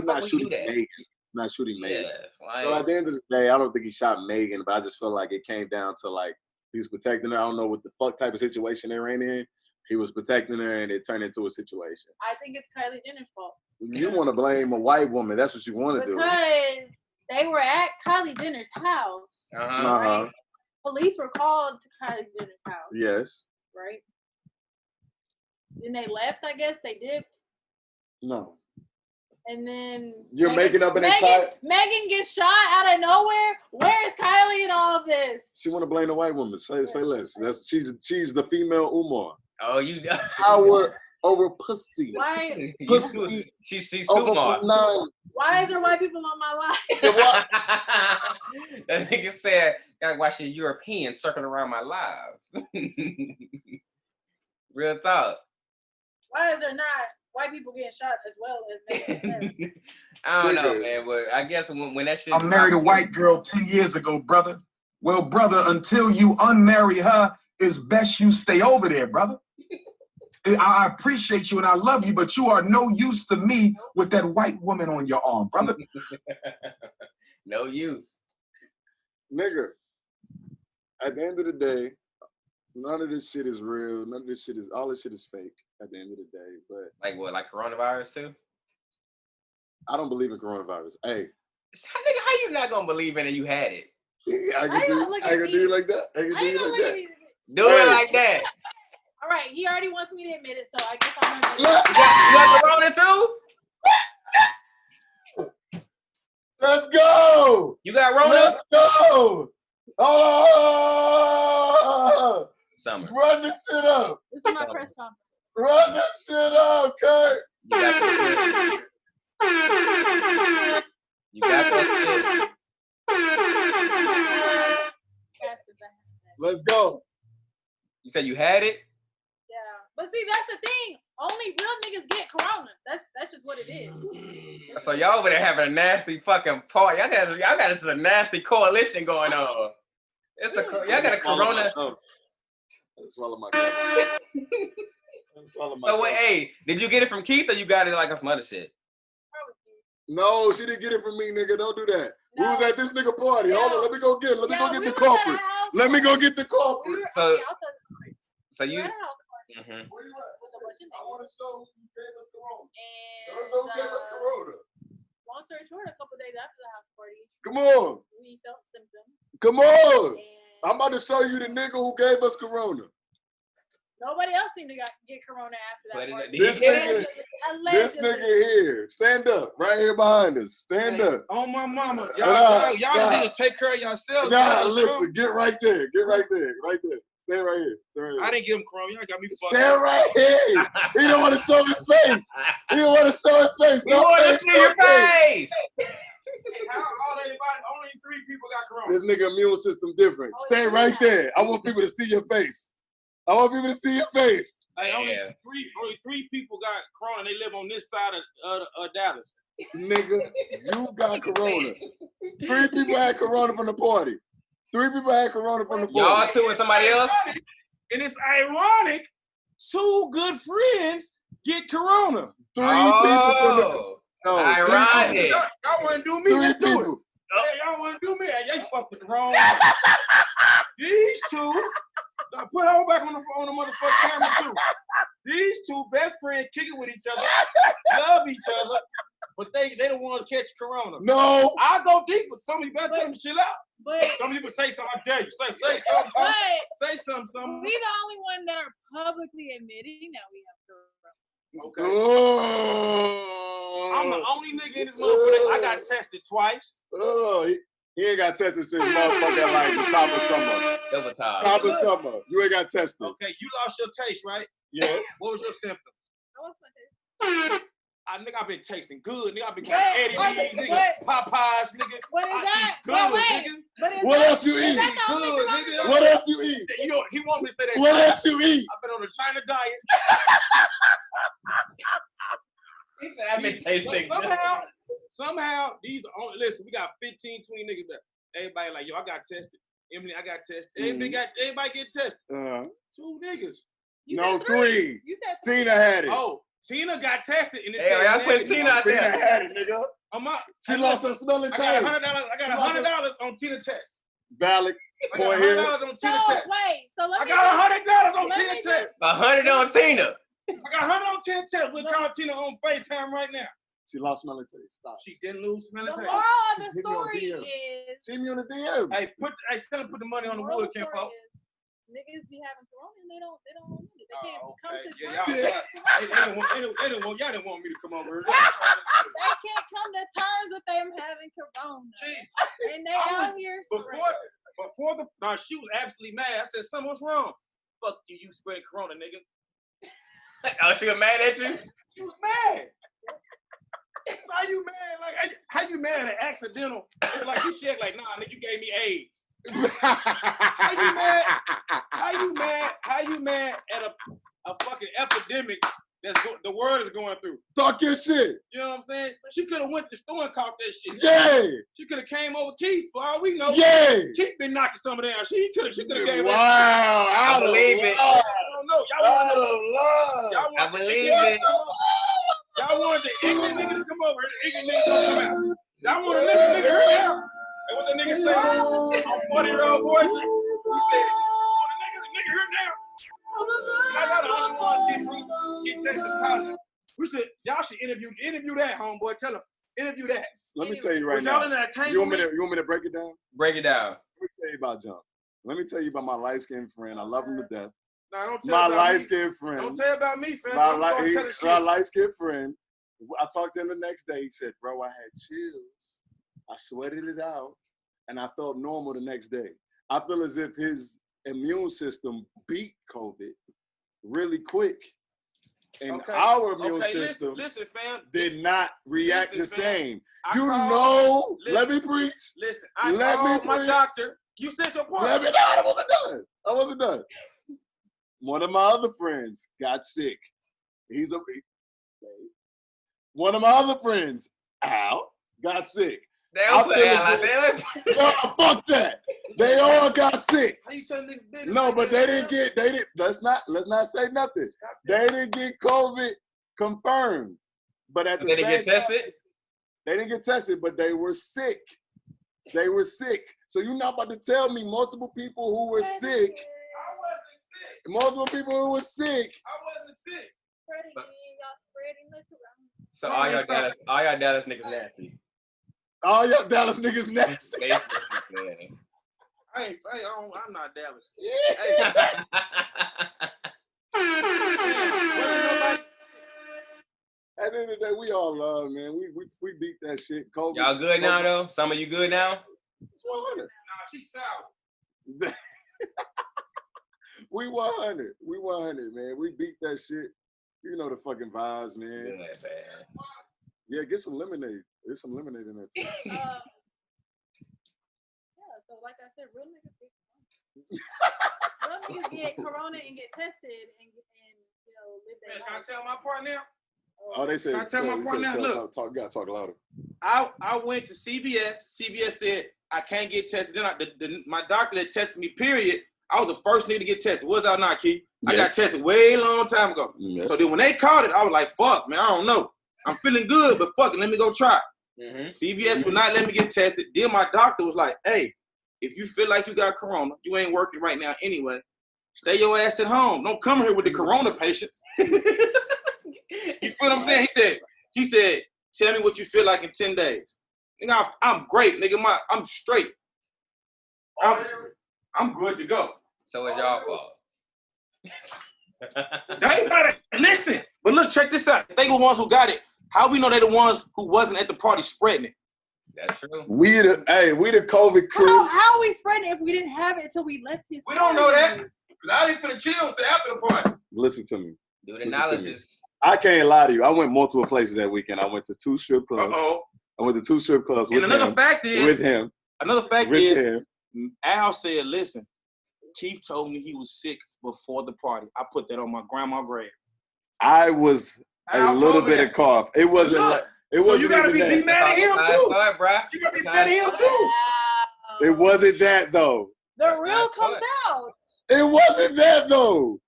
[SPEAKER 2] not shooting Megan. Not shooting Megan. Like, so at the end of the day, I don't think he shot Megan, but I just feel like it came down to like he was protecting her. I don't know what the fuck type of situation they ran in. He was protecting her, and it turned into a situation.
[SPEAKER 4] I think it's Kylie Jenner's fault.
[SPEAKER 2] You want to blame a white woman? That's what you want to do.
[SPEAKER 4] Because they were at Kylie Jenner's house. Right? Police were called to Kylie Jenner's house.
[SPEAKER 2] Yes.
[SPEAKER 4] Right? Then they left, I guess. They dipped.
[SPEAKER 2] No.
[SPEAKER 4] And then
[SPEAKER 2] you're making up an entire.
[SPEAKER 4] Megan gets shot out of nowhere. Where is Kylie in all of this?
[SPEAKER 2] She want to blame the white woman. Say less. She's the female Umar.
[SPEAKER 3] Oh, you.
[SPEAKER 2] Power over pussy.
[SPEAKER 4] Why?
[SPEAKER 2] Pussy.
[SPEAKER 3] She's Umar.
[SPEAKER 4] Why is there white people on my life?
[SPEAKER 3] That nigga said, "Gotta watch the European circling around my life." Real talk.
[SPEAKER 4] Why is there not white people getting shot as well as men?
[SPEAKER 3] I don't know, man. But I guess when that shit.
[SPEAKER 5] I married a white girl 10 years ago, brother. Well, brother, until you unmarry her, it's best you stay over there, brother. I appreciate you and I love you, but you are no use to me with that white woman on your arm, brother.
[SPEAKER 3] No use.
[SPEAKER 2] Nigga, at the end of the day, none of this shit is real. None of this shit is, all this shit is fake at the end of the day. But
[SPEAKER 3] like what, like coronavirus too?
[SPEAKER 2] I don't believe in coronavirus. Hey.
[SPEAKER 3] Nigga, how you not gonna believe in it? You had it.
[SPEAKER 2] Yeah, I can do it like that. I can do it like that.
[SPEAKER 3] Do it like that.
[SPEAKER 4] All right, he already wants me to admit it, so I guess I'm gonna.
[SPEAKER 3] You got corona too?
[SPEAKER 2] Let's go.
[SPEAKER 3] You got Rona?
[SPEAKER 2] Let's go. Oh,
[SPEAKER 3] Summer.
[SPEAKER 2] Run this shit up.
[SPEAKER 4] This is my press conference.
[SPEAKER 2] Run this shit up, Kurt.
[SPEAKER 3] You got that shit.
[SPEAKER 2] Let's go.
[SPEAKER 3] You said you had it?
[SPEAKER 4] Yeah. But see, that's the thing. Only real niggas get corona. That's just what it is.
[SPEAKER 3] So y'all over there having a nasty fucking party. Y'all got this a nasty coalition going on. Y'all got a corona.
[SPEAKER 2] Swallow my
[SPEAKER 3] So wait, hey, did you get it from Keith or you got it like on some other shit?
[SPEAKER 2] No, she didn't get it from me, nigga. Don't do that. No. We was at this nigga party. Hold on, let me go get the culprit. Let me go get the culprit.
[SPEAKER 3] So you.
[SPEAKER 2] Mm-hmm. I want to show who gave us corona. Who gave us corona?
[SPEAKER 4] Long story short, a couple days after the house party.
[SPEAKER 2] Come on.
[SPEAKER 4] We felt symptoms.
[SPEAKER 2] Come on. I'm about to show you the nigga who gave us corona.
[SPEAKER 4] Nobody else seemed to get corona after that.
[SPEAKER 3] But
[SPEAKER 4] party.
[SPEAKER 2] This nigga here, stand up, right here behind us. Stand up.
[SPEAKER 6] On my mama. Y'all need to take care of yourselves.
[SPEAKER 2] Nah, listen, get right there. Get right there. Right there. Stand right here. Stand right here.
[SPEAKER 6] I didn't give him corona. Y'all got me fucked up.
[SPEAKER 2] Stand right here. He don't want to show his face. He don't want to show his face.
[SPEAKER 3] You want to see your face.
[SPEAKER 6] How all everybody? Only 3 people got corona.
[SPEAKER 2] This nigga immune system different. Stay right there. I want people to see your face. I want people to see your face.
[SPEAKER 6] Hey, only three people got corona. They live on this side of Dallas.
[SPEAKER 2] Nigga, you got corona. 3 people had corona from the party. 3 people had corona from the party.
[SPEAKER 3] Y'all 2 and somebody else?
[SPEAKER 6] And it's ironic, 2 good friends get corona.
[SPEAKER 2] 3 people from the
[SPEAKER 3] ironic.
[SPEAKER 6] Y'all want to do me?
[SPEAKER 2] 3
[SPEAKER 6] Let's do it.
[SPEAKER 2] people.
[SPEAKER 6] Hey, y'all want to do me? Hey, they fucked with the wrong. These 2. Now put her back on the motherfucking camera too. These 2 best friends kick it with each other, love each other, but they the ones catch corona.
[SPEAKER 2] No.
[SPEAKER 6] I go deep, but somebody better tell them to chill out.
[SPEAKER 4] But
[SPEAKER 6] some people say something. I dare you. Say something. Say something.
[SPEAKER 4] We the only one that are publicly admitting that we have corona.
[SPEAKER 6] Okay.
[SPEAKER 2] Oh.
[SPEAKER 6] I'm the only nigga in this motherfucker. I got tested twice.
[SPEAKER 2] Oh, he ain't got tested since motherfucking like the top of summer.
[SPEAKER 3] Double time.
[SPEAKER 2] Top of summer. You ain't got tested.
[SPEAKER 6] Okay, you lost your taste, right?
[SPEAKER 2] Yeah.
[SPEAKER 6] What was your symptom?
[SPEAKER 4] I lost my taste.
[SPEAKER 6] Nigga, I've been tasting good. Nigga, I've been getting Eddie V's, nigga, Popeyes, nigga.
[SPEAKER 4] What is that?
[SPEAKER 6] Good, nigga.
[SPEAKER 2] What else you eat?
[SPEAKER 6] Good, nigga.
[SPEAKER 2] What else you eat?
[SPEAKER 6] You know, he want me to say that.
[SPEAKER 2] What else you eat?
[SPEAKER 6] I've been on a China diet.
[SPEAKER 3] He said I've been tasting.
[SPEAKER 6] Somehow, these are only, listen, we got 15, 20 niggas there. Everybody like, yo, I got tested. Emily, I got tested. Everybody get tested. 2 niggas.
[SPEAKER 2] No, 3.
[SPEAKER 4] You said
[SPEAKER 2] Tina had it.
[SPEAKER 6] Oh, Tina got tested and it
[SPEAKER 3] Hey, I put Tina out
[SPEAKER 2] Tina
[SPEAKER 3] there.
[SPEAKER 2] had it, nigga. She lost her smelling taste.
[SPEAKER 6] I got $100 on Tina test.
[SPEAKER 2] Valid.
[SPEAKER 6] I got $100 on Tina test.
[SPEAKER 4] Wait, so let me.
[SPEAKER 6] I got $100 on Tina test.
[SPEAKER 3] 100 on Tina.
[SPEAKER 6] I got 100 on Tina test. We'll call Tina on FaceTime right now.
[SPEAKER 2] She lost smelling taste. Stop.
[SPEAKER 6] She didn't lose smelling
[SPEAKER 4] The
[SPEAKER 6] taste.
[SPEAKER 4] moral of the story is.
[SPEAKER 2] See me on the DM.
[SPEAKER 6] Hey, tell her put the money on the wood, Kim folk.
[SPEAKER 4] Niggas be having corona and they don't want it. They can't come to terms.
[SPEAKER 6] Y'all didn't want me to come over.
[SPEAKER 4] They can't come to terms with them having corona. And they out here
[SPEAKER 6] she was absolutely mad. I said, son, what's wrong? Fuck you, you spread corona, nigga.
[SPEAKER 3] Oh, she was mad at you?
[SPEAKER 6] She was mad. How you mad? Like, how you mad at accidental? It's like you shit like, nah, nigga, you gave me AIDS. How you mad? How you mad at a fucking epidemic the world is going through?
[SPEAKER 2] Talk your shit.
[SPEAKER 6] You know what I'm saying? She could have went to the store and caught that shit.
[SPEAKER 2] Yeah.
[SPEAKER 6] She could have came over Keith for all we know.
[SPEAKER 2] Yeah.
[SPEAKER 6] Keith been knocking some of them. She could have gave
[SPEAKER 2] wow.
[SPEAKER 3] I believe it.
[SPEAKER 6] I don't know.
[SPEAKER 3] I believe it.
[SPEAKER 6] Y'all wanted the ignorant nigga to come over. The ignorant nigga don't come out. Y'all want a nigga here now. And what the nigga say on 40-year-old voice? He said, you want a nigga here now? Y'all the only ones get tested positive. We said, y'all should interview that, homeboy. Tell him, interview that.
[SPEAKER 2] Let me tell you right
[SPEAKER 6] Was y'all
[SPEAKER 2] now.
[SPEAKER 6] in that tank?
[SPEAKER 2] You want me to break it down?
[SPEAKER 3] Break it down.
[SPEAKER 2] Let me tell you about John. Let me tell you about my light-skinned friend. I love him to death.
[SPEAKER 6] Nah, don't tell
[SPEAKER 2] My
[SPEAKER 6] about
[SPEAKER 2] light-skinned friend.
[SPEAKER 6] Don't tell about me, fam.
[SPEAKER 2] My light-skinned friend. I talked to him the next day. He said, bro, I had chills. I sweated it out. And I felt normal the next day. I feel as if his immune system beat COVID really quick. And our immune system did not react the same. Let me preach.
[SPEAKER 6] Listen, I called my doctor. You said your point.
[SPEAKER 2] I wasn't done. One of my other friends got sick. One of my other friends, Al, got sick.
[SPEAKER 3] Fuck
[SPEAKER 2] that. They all got sick.
[SPEAKER 6] How you saying niggas did it?
[SPEAKER 2] No, but they didn't. Let's not say nothing. They didn't get COVID confirmed. But at the same time,
[SPEAKER 3] they didn't get tested?
[SPEAKER 2] They didn't get tested, but they were sick. They were sick. So you're not about to tell me multiple people who were sick.
[SPEAKER 6] I wasn't sick.
[SPEAKER 2] Multiple people who were sick.
[SPEAKER 6] I wasn't sick.
[SPEAKER 3] So all y'all Dallas niggas nasty.
[SPEAKER 2] All y'all Dallas niggas nasty.
[SPEAKER 6] I'm not Dallas.
[SPEAKER 2] Yeah. At the end of the day, we all love, man. We beat that shit. Kobe.
[SPEAKER 3] Y'all good now though? Some of you good now?
[SPEAKER 2] It's 100.
[SPEAKER 6] Nah, she's sour.
[SPEAKER 2] We 100. We 100, man. We beat that shit. You know the fucking vibes, man.
[SPEAKER 3] Good, man.
[SPEAKER 2] Yeah, get some lemonade. There's some lemonade in there too.
[SPEAKER 4] Yeah, so like I said, real niggas get corona and get tested and you know live their
[SPEAKER 6] Man, can I
[SPEAKER 4] life.
[SPEAKER 6] tell my part now?
[SPEAKER 2] Oh, they said.
[SPEAKER 6] Can I tell my part now? Look.
[SPEAKER 2] You gotta talk louder.
[SPEAKER 6] I went to CVS. CVS said I can't get tested. Then my doctor that tested me, period, I was the first nigga to get tested. Was I not, Keith? I got tested way long time ago.
[SPEAKER 2] Yes.
[SPEAKER 6] So then when they called it, I was like, fuck, man, I don't know. I'm feeling good, but fuck it, let me go try.
[SPEAKER 3] Mm-hmm.
[SPEAKER 6] CVS would not let me get tested. Then my doctor was like, hey, if you feel like you got corona, you ain't working right now anyway, stay your ass at home. Don't come here with the corona patients. You feel what I'm saying? He said, tell me what you feel like in 10 days. Nigga, I'm great, nigga. I'm straight. I'm good to go.
[SPEAKER 3] So it's y'all fault.
[SPEAKER 6] They better listen. But look, check this out. They were the ones who got it. How we know they the ones who wasn't at the party spreading it?
[SPEAKER 3] That's true.
[SPEAKER 2] We the COVID crew.
[SPEAKER 4] How are we spreading it if we didn't have it until we left this?
[SPEAKER 6] We don't know that. Because I ain't finna chill till after the party.
[SPEAKER 2] Listen to me.
[SPEAKER 3] Do the knowledge.
[SPEAKER 2] I can't lie to you. I went multiple places that weekend. I went to 2 strip clubs.
[SPEAKER 6] Uh-oh.
[SPEAKER 2] I went to 2 strip clubs with
[SPEAKER 6] And another
[SPEAKER 2] him.
[SPEAKER 6] fact is,
[SPEAKER 2] With him.
[SPEAKER 6] Al said, listen, Keith told me he was sick before the party. I put that on my grandma's grave.
[SPEAKER 2] I was a little bit of cough. It wasn't like it wasn't.
[SPEAKER 6] So you gotta be mad at him too. You gotta be mad at him too.
[SPEAKER 2] It wasn't that though.
[SPEAKER 4] The real comes out.
[SPEAKER 2] It wasn't that though.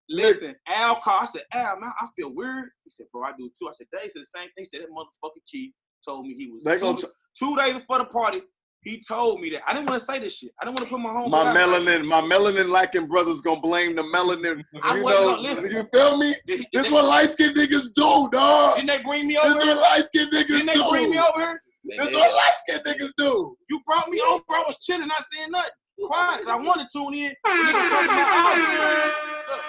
[SPEAKER 6] Listen, Al called. I said, Al, man, I feel weird. He said, bro, I do too. I said, they said the same thing. He said, that motherfucker Keith told me he was 2 days before the party. He told me that. I didn't want to say this shit. I didn't want to put my home.
[SPEAKER 2] My melanin lacking brother's gonna blame the melanin. You feel me? This what light skinned niggas do, dog.
[SPEAKER 6] Didn't they bring me over here?
[SPEAKER 2] This what light skinned niggas do.
[SPEAKER 6] Didn't they bring me over here?
[SPEAKER 2] This what light skinned niggas do.
[SPEAKER 6] You brought me over. I was chilling, not saying nothing. Quiet, because I wanted to tune in. Niggas talking about August. Look,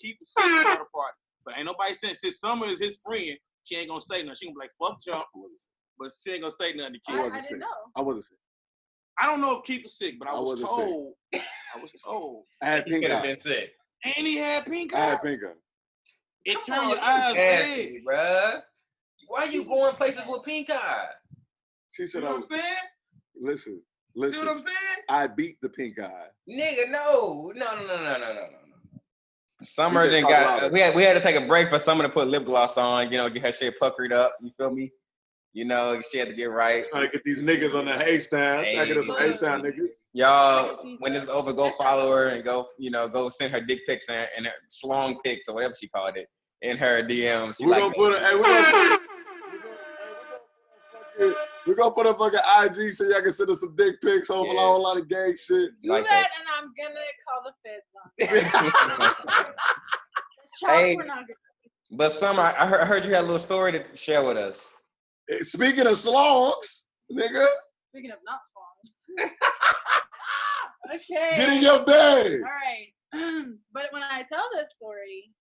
[SPEAKER 6] Keith was sick at the party. But ain't nobody saying, since Summer is his friend, she ain't gonna say nothing. She gonna be like, fuck Jump. But she ain't gonna say nothing to Keith.
[SPEAKER 4] I didn't know.
[SPEAKER 2] I wasn't sick.
[SPEAKER 6] I don't know if Keith was sick, but I was told.
[SPEAKER 2] Sick.
[SPEAKER 6] I was told.
[SPEAKER 2] I had pink eye.
[SPEAKER 3] Been sick.
[SPEAKER 6] And he had pink eye.
[SPEAKER 2] I had pink eye.
[SPEAKER 6] It turned your eyes red.
[SPEAKER 3] Bruh. Why you going places with pink eye?
[SPEAKER 2] She said,
[SPEAKER 6] You know what I'm saying?
[SPEAKER 2] Listen.
[SPEAKER 6] See what I'm saying?
[SPEAKER 2] I beat the pink eye.
[SPEAKER 3] Nigga, no. Summer then got. We had to take a break for Summer to put lip gloss on. You know, get her shit puckered up. You feel me? You know, she had to get right.
[SPEAKER 2] Trying to get these niggas on the H-Town. Trying to get us some H-Town niggas.
[SPEAKER 3] Y'all, when this is over, go follow her and go send her dick pics and her slong pics or whatever she called it in her DMs.
[SPEAKER 2] We're gonna put we're gonna put a fucking IG so y'all can send us some dick pics, a whole lot of gay shit.
[SPEAKER 4] Do that, and I'm gonna call the feds on.
[SPEAKER 3] Hey, but Summer, I heard you had a little story to share with us.
[SPEAKER 2] Speaking of slongs, nigga.
[SPEAKER 4] Speaking of not slongs. Okay.
[SPEAKER 2] Get in your bag.
[SPEAKER 4] All right. But when I tell this story,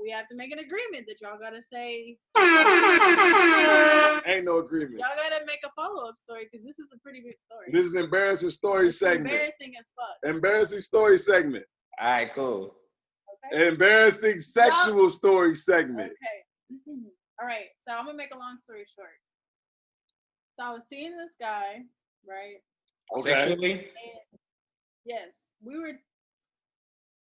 [SPEAKER 4] we have to make an agreement that y'all gotta say.
[SPEAKER 2] Ain't no agreement.
[SPEAKER 4] Y'all gotta make a follow-up story because this is a pretty big story.
[SPEAKER 2] This is embarrassing story segment.
[SPEAKER 4] Embarrassing as fuck.
[SPEAKER 2] Embarrassing story segment.
[SPEAKER 3] All right, cool.
[SPEAKER 4] Okay.
[SPEAKER 2] Embarrassing sexual story segment.
[SPEAKER 4] Okay. All right. So I'm gonna make a long story short. So I was seeing this guy, right?
[SPEAKER 2] Okay.
[SPEAKER 3] Sexually?
[SPEAKER 4] And yes, we were.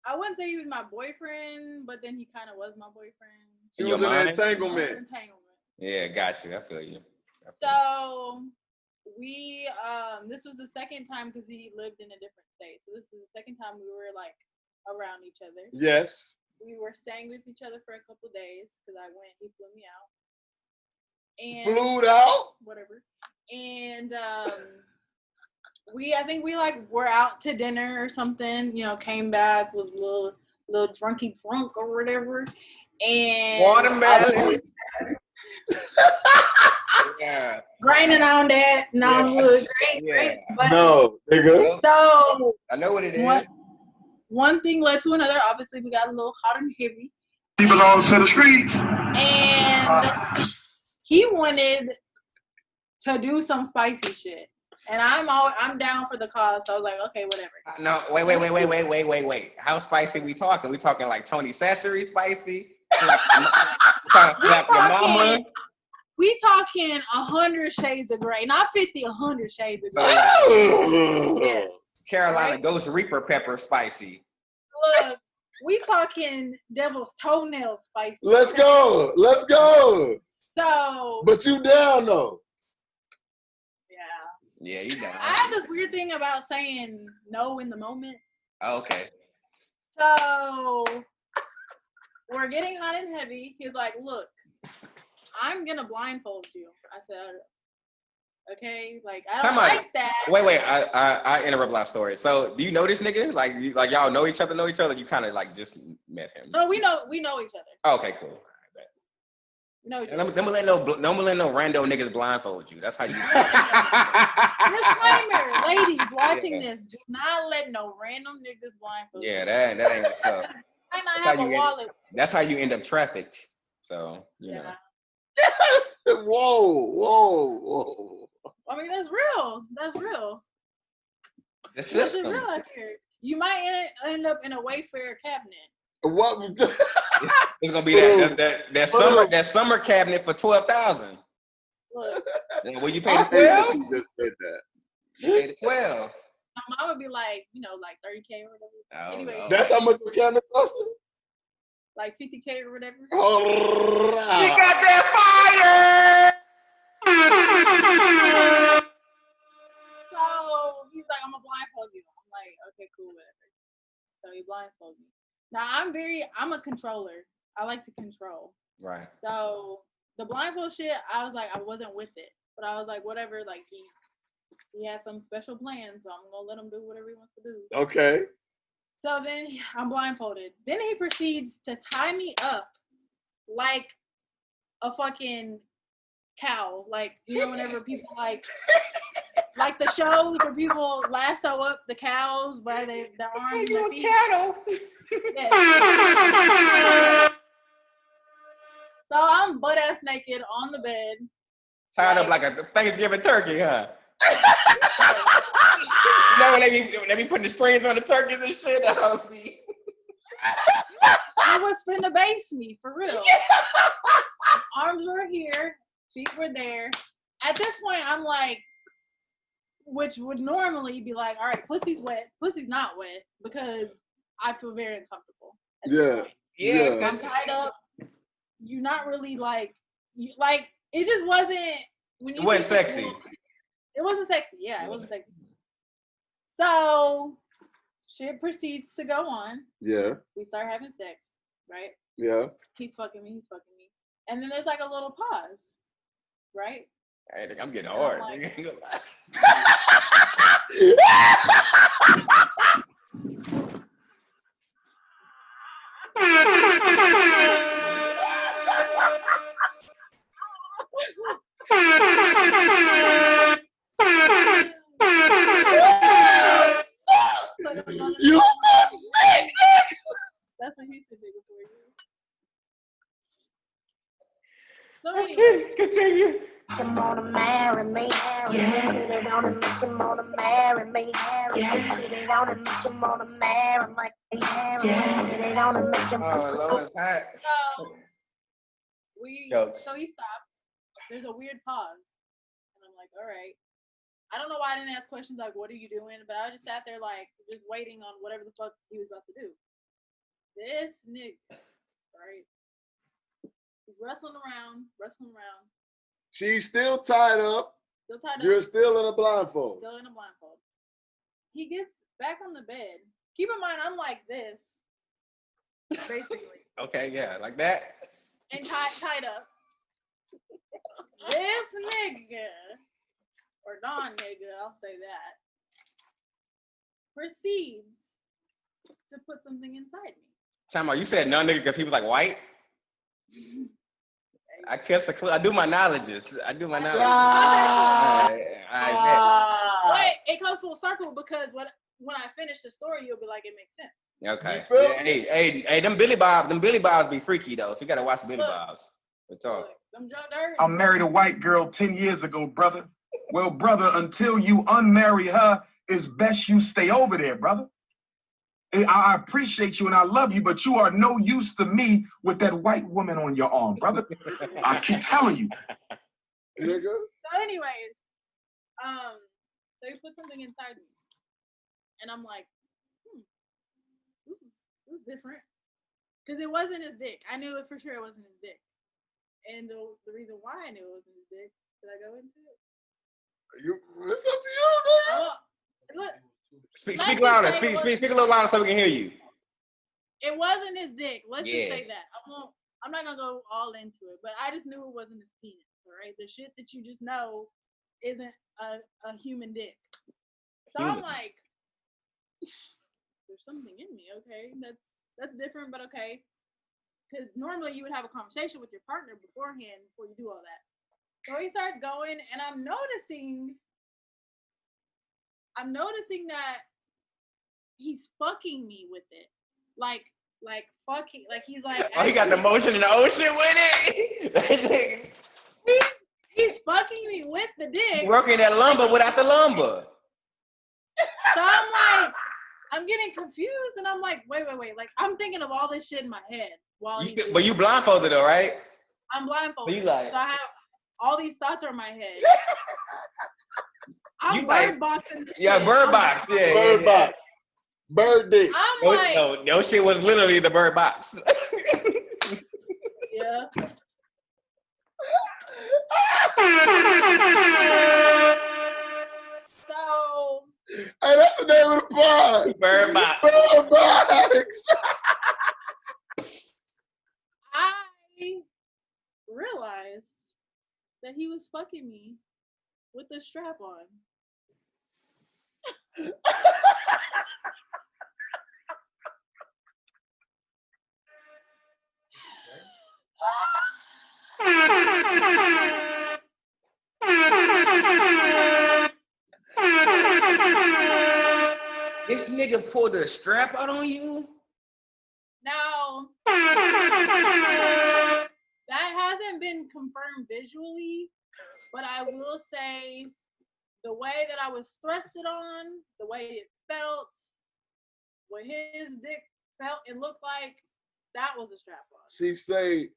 [SPEAKER 4] I wouldn't say he was my boyfriend, but then he kind of was my boyfriend.
[SPEAKER 2] She was in an entanglement.
[SPEAKER 3] Yeah, got you. I feel you.
[SPEAKER 4] So we, this was the second time because he lived in a different state. So this was the second time we were like around each other.
[SPEAKER 2] Yes.
[SPEAKER 4] We were staying with each other for a couple days because I went, he flew me out. And
[SPEAKER 2] flew out?
[SPEAKER 4] Whatever. And I think we like were out to dinner or something, you know, came back, was a little drunk or whatever. And
[SPEAKER 3] watermelon. Yeah.
[SPEAKER 4] Grinding on that. No, great. But
[SPEAKER 2] no, nigga.
[SPEAKER 4] So
[SPEAKER 3] I know what it is.
[SPEAKER 4] one thing led to another. Obviously, we got a little hot and heavy.
[SPEAKER 5] He belongs to the streets.
[SPEAKER 4] And he wanted to do some spicy shit. And I'm down for the cause, so I was like, okay, whatever.
[SPEAKER 3] No, wait. How spicy we talking? We talking like Tony Sassery spicy?
[SPEAKER 4] We talking 100 shades of gray, not 50, 100 shades of gray. Yes.
[SPEAKER 3] Carolina
[SPEAKER 4] right?
[SPEAKER 3] Ghost Reaper pepper spicy.
[SPEAKER 4] Look, we talking devil's toenail spicy.
[SPEAKER 2] Let's go.
[SPEAKER 4] So.
[SPEAKER 2] But you down though.
[SPEAKER 3] Yeah, you know.
[SPEAKER 4] I have this weird thing about saying no in the moment.
[SPEAKER 3] Okay.
[SPEAKER 4] So we're getting hot and heavy. He's like, look, I'm gonna blindfold you. I said, okay, like I don't like that.
[SPEAKER 3] Wait, I interrupt live story. So do you know this nigga? Like y'all know each other? You kind of like just met him.
[SPEAKER 4] No, we know each other.
[SPEAKER 3] Okay, cool.
[SPEAKER 4] No,
[SPEAKER 3] don't let no rando niggas blindfold you. That's how you.
[SPEAKER 4] Disclaimer, ladies watching this: do not let no random niggas blindfold you.
[SPEAKER 3] Yeah, that ain't what's up.
[SPEAKER 4] I not have a wallet.
[SPEAKER 3] That's how you end up trafficked. So you know.
[SPEAKER 2] Yes. Whoa.
[SPEAKER 4] I mean, that's real. That's real out here. You might end up in a Wayfair cabinet.
[SPEAKER 2] What?
[SPEAKER 3] It's gonna be that summer cabinet for $12,000. Will you pay the 12?
[SPEAKER 2] She just said that.
[SPEAKER 3] You pay the 12.
[SPEAKER 4] My mom would be like, like 30K or whatever. Anyway,
[SPEAKER 2] that's how much the cabinet costs?
[SPEAKER 4] Like 50K or whatever.
[SPEAKER 2] All right.
[SPEAKER 3] You got that fire!
[SPEAKER 4] So he's like, I'm gonna blindfold you. I'm like, okay, cool, whatever. So he blindfolded me. Now I'm a controller. I like to control.
[SPEAKER 3] Right.
[SPEAKER 4] So the blindfold shit, I was like, I wasn't with it. But I was like, whatever, like he has some special plans, so I'm gonna let him do whatever he wants to do.
[SPEAKER 2] Okay.
[SPEAKER 4] So then I'm blindfolded. Then he proceeds to tie me up like a fucking cow. Like, whenever people like the shows where people lasso up the cows by their arms and their feet.
[SPEAKER 3] Cattle.
[SPEAKER 4] Yes. So I'm butt ass naked on the bed.
[SPEAKER 3] Tied up like a Thanksgiving turkey, huh? When they be putting the strings on the turkeys and shit?
[SPEAKER 4] I was finna base me, for real. Arms were here, feet were there. At this point, I'm like, which would normally be like, all right, pussy's wet. Pussy's not wet because I feel very uncomfortable.
[SPEAKER 2] Yeah.
[SPEAKER 4] I'm tied up. You're not really like it just wasn't.
[SPEAKER 3] It wasn't sexy.
[SPEAKER 4] It wasn't sexy. Yeah, it wasn't sexy. So shit proceeds to go on.
[SPEAKER 2] Yeah.
[SPEAKER 4] We start having sex, right?
[SPEAKER 2] Yeah.
[SPEAKER 4] He's fucking me. And then there's like a little pause, right?
[SPEAKER 3] Hey, I'm getting hard.
[SPEAKER 2] You so sick.
[SPEAKER 4] That's a Houston nigga for you. So anyway.
[SPEAKER 3] Okay, continue.
[SPEAKER 7] Come on and marry me. Yeah. They don't come on and marry me. Yeah. They don't come on and marry me. Yeah. They don't come
[SPEAKER 3] Oh, Lord, it's hot.
[SPEAKER 4] So he stops. There's a weird pause. And I'm like, all right. I don't know why I didn't ask questions like, what are you doing? But I just sat there like, just waiting on whatever the fuck he was about to do. This nigga, right? He's wrestling around.
[SPEAKER 2] She's still tied up. You're still in a blindfold.
[SPEAKER 4] Still in a blindfold. He gets back on the bed. Keep in mind, I'm like this, basically.
[SPEAKER 3] Okay, yeah, like that.
[SPEAKER 4] And tied up. This nigga, or non-nigga, I'll say that, proceeds to put something inside me.
[SPEAKER 3] Time out, you said non-nigga because he was like white? I do my knowledges.
[SPEAKER 4] But it comes full circle because when I finish the story, you'll be like, it makes sense.
[SPEAKER 3] Okay.
[SPEAKER 2] You feel
[SPEAKER 3] Yeah, hey, them Billy Bobs be freaky though. So you gotta watch the Billy
[SPEAKER 4] Look.
[SPEAKER 3] Bobs. That's all.
[SPEAKER 4] Them drunk dirty.
[SPEAKER 5] I married a white girl 10 years ago, brother. Well, brother, until you unmarry her, it's best you stay over there, brother. I appreciate you and I love you, but you are no use to me with that white woman on your arm, brother. I keep telling you.
[SPEAKER 2] nigga.
[SPEAKER 4] So anyways, so he put something inside me. And I'm like, this is different. Because it wasn't his dick. I knew it for sure it wasn't his dick. And the reason why I knew it wasn't his dick, did I go into it?
[SPEAKER 2] It's up to you, nigga.
[SPEAKER 4] Look,
[SPEAKER 3] Speak louder. Speak a little louder so we can hear you.
[SPEAKER 4] it wasn't his dick. Let's just
[SPEAKER 3] Yeah.
[SPEAKER 4] say that. I'm not gonna go all into it, but I just knew it wasn't his penis. All right, the shit that you just know isn't a human dick. So I'm like, there's something in me. Okay, that's different, but okay. Because normally you would have a conversation with your partner beforehand before you do all that. So he starts going, and I'm noticing that he's fucking me with it, like fucking, like he's like.
[SPEAKER 3] Oh, he got the motion in the ocean with it.
[SPEAKER 4] He's fucking me with the dick.
[SPEAKER 3] Working that lumber without the lumber.
[SPEAKER 4] So I'm like, I'm getting confused, and I'm like, wait. Like I'm thinking of all this shit in my head while
[SPEAKER 3] But you blindfolded though, right?
[SPEAKER 4] I'm blindfolded.
[SPEAKER 3] So you like,
[SPEAKER 4] so I have all these thoughts are in my head. I'm
[SPEAKER 3] You
[SPEAKER 4] bird
[SPEAKER 3] like-
[SPEAKER 4] boxing this
[SPEAKER 3] yeah,
[SPEAKER 4] shit.
[SPEAKER 3] bird box. Yeah,
[SPEAKER 2] Bird box. Bird dick.
[SPEAKER 4] I'm like,
[SPEAKER 3] no, shit was literally the bird box.
[SPEAKER 4] yeah. So
[SPEAKER 2] Hey, that's the name of the pod.
[SPEAKER 3] Bird box.
[SPEAKER 2] Bird box.
[SPEAKER 4] I realized that he was fucking me with the strap on.
[SPEAKER 3] This nigga pulled a strap out on you?
[SPEAKER 4] Now, that hasn't been confirmed visually, but I will say the way that I was thrusted on, the way it felt, what his dick felt, it looked like that was a strap on.
[SPEAKER 2] She say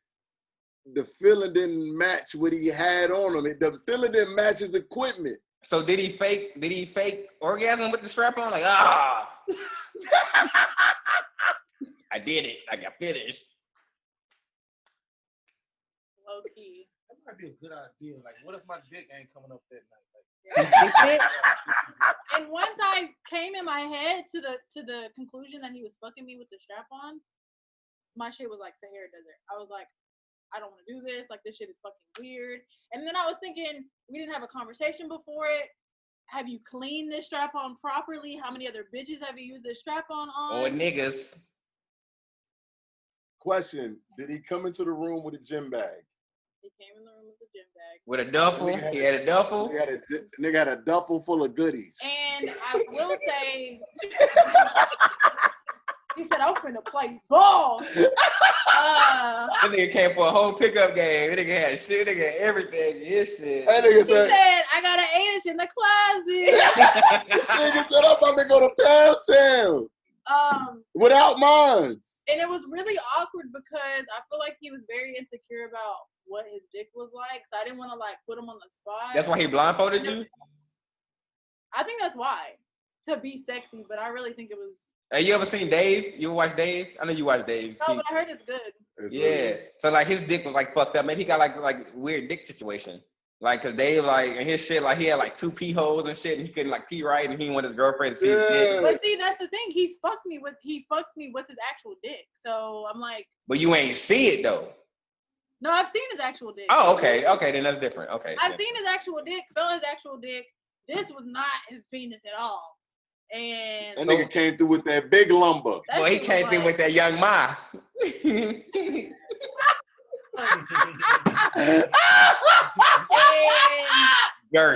[SPEAKER 2] the feeling didn't match what he had on him. The feeling didn't match his equipment.
[SPEAKER 3] So did he fake orgasm with the strap on? Like, I did it. I got finished.
[SPEAKER 4] Low key.
[SPEAKER 6] That might be a good idea. Like, what if my dick ain't coming up that night?
[SPEAKER 4] And once I came in my head to the conclusion that he was fucking me with the strap on, my shit was like Sahara Desert. I was like, I don't want to do this. Like, this shit is fucking weird. And then I was thinking, we didn't have a conversation before it. Have you cleaned this strap on properly? How many other bitches have you used this strap on?
[SPEAKER 3] Or niggas.
[SPEAKER 2] Question: did he come into the room with a gym bag?
[SPEAKER 4] He came in the room with a gym bag.
[SPEAKER 3] With a duffel. He had a duffel.
[SPEAKER 2] Nigga had a duffel full of goodies.
[SPEAKER 4] And I will say, he said, I'm finna play ball.
[SPEAKER 3] That nigga came for a whole pickup game. That nigga had shit. That nigga had everything. His shit.
[SPEAKER 2] That nigga
[SPEAKER 4] He said, I got an 8-inch in the closet.
[SPEAKER 2] nigga said, I'm about to go to Poundtown. Without mines.
[SPEAKER 4] And it was really awkward because I feel like he was very insecure about what his dick was like. So I didn't want to like put him on the spot.
[SPEAKER 3] That's why he blindfolded you?
[SPEAKER 4] I think that's why. To be sexy, but I really think it was.
[SPEAKER 3] Hey, you ever seen Dave? You ever watch Dave? I know you watch Dave.
[SPEAKER 4] No, but I heard it's good.
[SPEAKER 3] Yeah. So like his dick was like fucked up. Maybe he got like weird dick situation. Like, cause Dave like and his shit, like he had like 2 pee holes and shit, and he couldn't like pee right, and he didn't want his girlfriend to see his dick.
[SPEAKER 4] But see, that's the thing. He fucked me with his actual dick. So I'm like.
[SPEAKER 3] But you ain't see it though.
[SPEAKER 4] No, I've seen his actual dick.
[SPEAKER 3] Oh, okay, then that's different. Okay.
[SPEAKER 4] I've seen his actual dick, felt his actual dick. This was not his penis at all. And
[SPEAKER 2] that nigga came through with that big lumber.
[SPEAKER 3] Well, he came through with that young ma.
[SPEAKER 4] And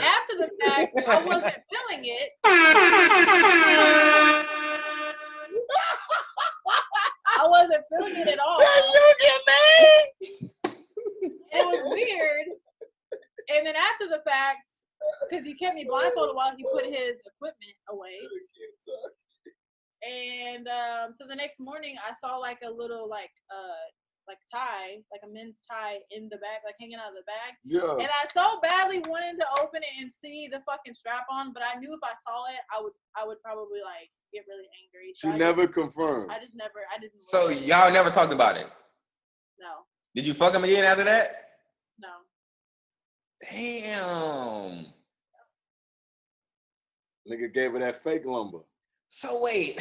[SPEAKER 4] after the fact, I wasn't feeling it. pulling it off.
[SPEAKER 2] You get me?
[SPEAKER 4] It was weird. And then after the fact, because he kept me blindfolded while he put his equipment away. And so the next morning, I saw like a little like tie, like a men's tie in the bag, like hanging out of the bag.
[SPEAKER 2] Yeah.
[SPEAKER 4] And I so badly wanted to open it and see the fucking strap on, but I knew if I saw it, I would probably like get really angry. So
[SPEAKER 2] She never confirmed.
[SPEAKER 4] I didn't.
[SPEAKER 3] So y'all never talked about it?
[SPEAKER 4] No.
[SPEAKER 3] Did you fuck him again after that?
[SPEAKER 4] No.
[SPEAKER 3] Damn.
[SPEAKER 2] Nigga gave her that fake lumber.
[SPEAKER 3] So wait,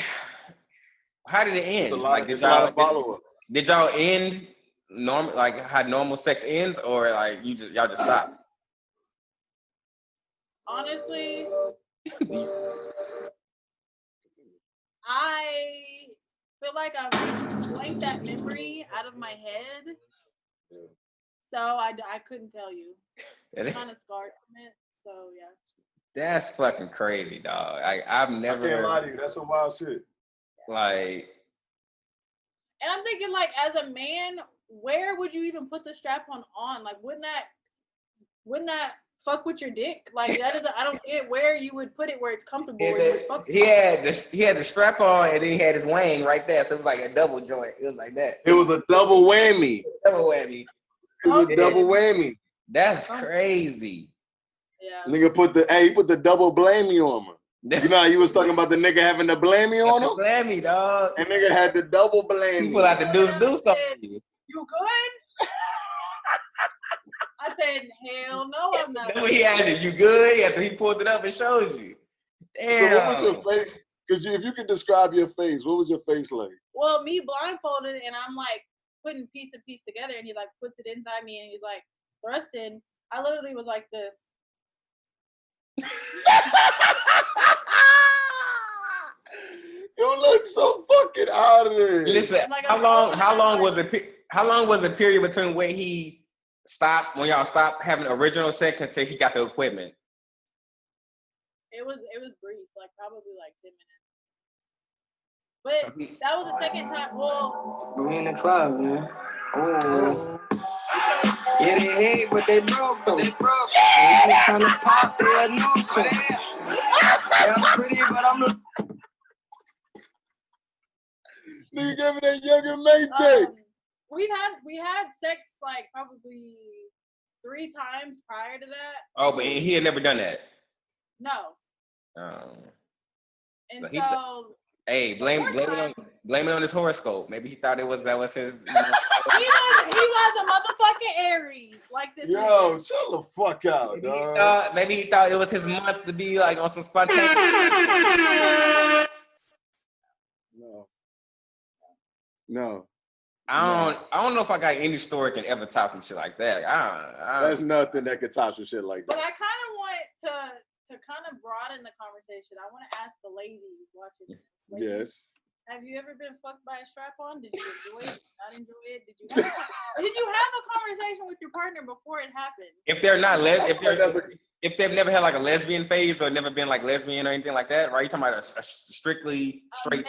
[SPEAKER 3] how did it end?
[SPEAKER 2] It's a lot,
[SPEAKER 3] Like,
[SPEAKER 2] it's a lot of followers.
[SPEAKER 3] Did y'all end normal, like how normal sex ends, or like y'all just stopped?
[SPEAKER 4] Honestly, I feel like I've blanked that memory out of my head. So I couldn't tell you. I'm kind of scarred from it. So yeah.
[SPEAKER 3] That's fucking crazy, dog. I've never.
[SPEAKER 2] I can't lie to you. That's some wild shit.
[SPEAKER 3] Like.
[SPEAKER 4] And I'm thinking, like, as a man, where would you even put the strap on? Like, wouldn't that fuck with your dick? Like, that is, I don't get where you would put it where it's comfortable.
[SPEAKER 3] He had the strap on, and then he had his wang right there, so it was like a double joint. It was like that.
[SPEAKER 2] It was a double whammy.
[SPEAKER 3] Double whammy.
[SPEAKER 2] It was a double whammy.
[SPEAKER 3] That's crazy.
[SPEAKER 4] Yeah.
[SPEAKER 2] Nigga he put the double blamey on her. You know how you was talking about the nigga having the blamey on him?
[SPEAKER 3] Blamey, dog.
[SPEAKER 2] And nigga had the double blamey.
[SPEAKER 3] You pull out the deuce on you.
[SPEAKER 4] You good? I said, hell no, I'm not.
[SPEAKER 3] No, he had it. You good? After he pulled it up and showed you. Damn.
[SPEAKER 2] So what was your face? Because if you could describe your face, what was your face like?
[SPEAKER 4] Well, me blindfolded, and I'm like putting piece to piece together, and he like puts it inside me, and he's like thrusting. I literally was like this.
[SPEAKER 2] You look so fucking out of there.
[SPEAKER 3] Listen,
[SPEAKER 4] Like
[SPEAKER 3] how long was the period between when y'all stopped having original sex until he got the equipment?
[SPEAKER 4] It was brief, like probably like 10 minutes. But that was the second time. Well,
[SPEAKER 8] we in the club, man. Oh. Yeah, they hate, but they broke though. Yeah, they trying to pop their nose. Yeah, I'm pretty, but I'm the.
[SPEAKER 2] Nigga gave me that younger mate dick.
[SPEAKER 4] We had sex like probably 3 times prior to that.
[SPEAKER 3] Oh, but he had never done that.
[SPEAKER 4] No. And so
[SPEAKER 3] hey, blame it on his horoscope. Maybe he thought that was his.
[SPEAKER 4] He was a motherfucking Aries, like this.
[SPEAKER 2] Yo, chill the fuck out, dog.
[SPEAKER 3] Maybe he thought it was his month to be like on some spontaneous.
[SPEAKER 2] No.
[SPEAKER 3] I don't know if I got any story can ever top some shit like that.
[SPEAKER 2] There's nothing that could top some shit like that.
[SPEAKER 4] But I kind of want to kind of broaden the conversation. I want to ask the ladies watching this.
[SPEAKER 2] Yes.
[SPEAKER 4] Have you ever been fucked by a strap-on? Did you enjoy it? Not enjoy it? Did you have a conversation with your partner before it happened?
[SPEAKER 3] If they're not if they've never had like a lesbian phase or never been like lesbian or anything like that, right? You talking about a strictly straight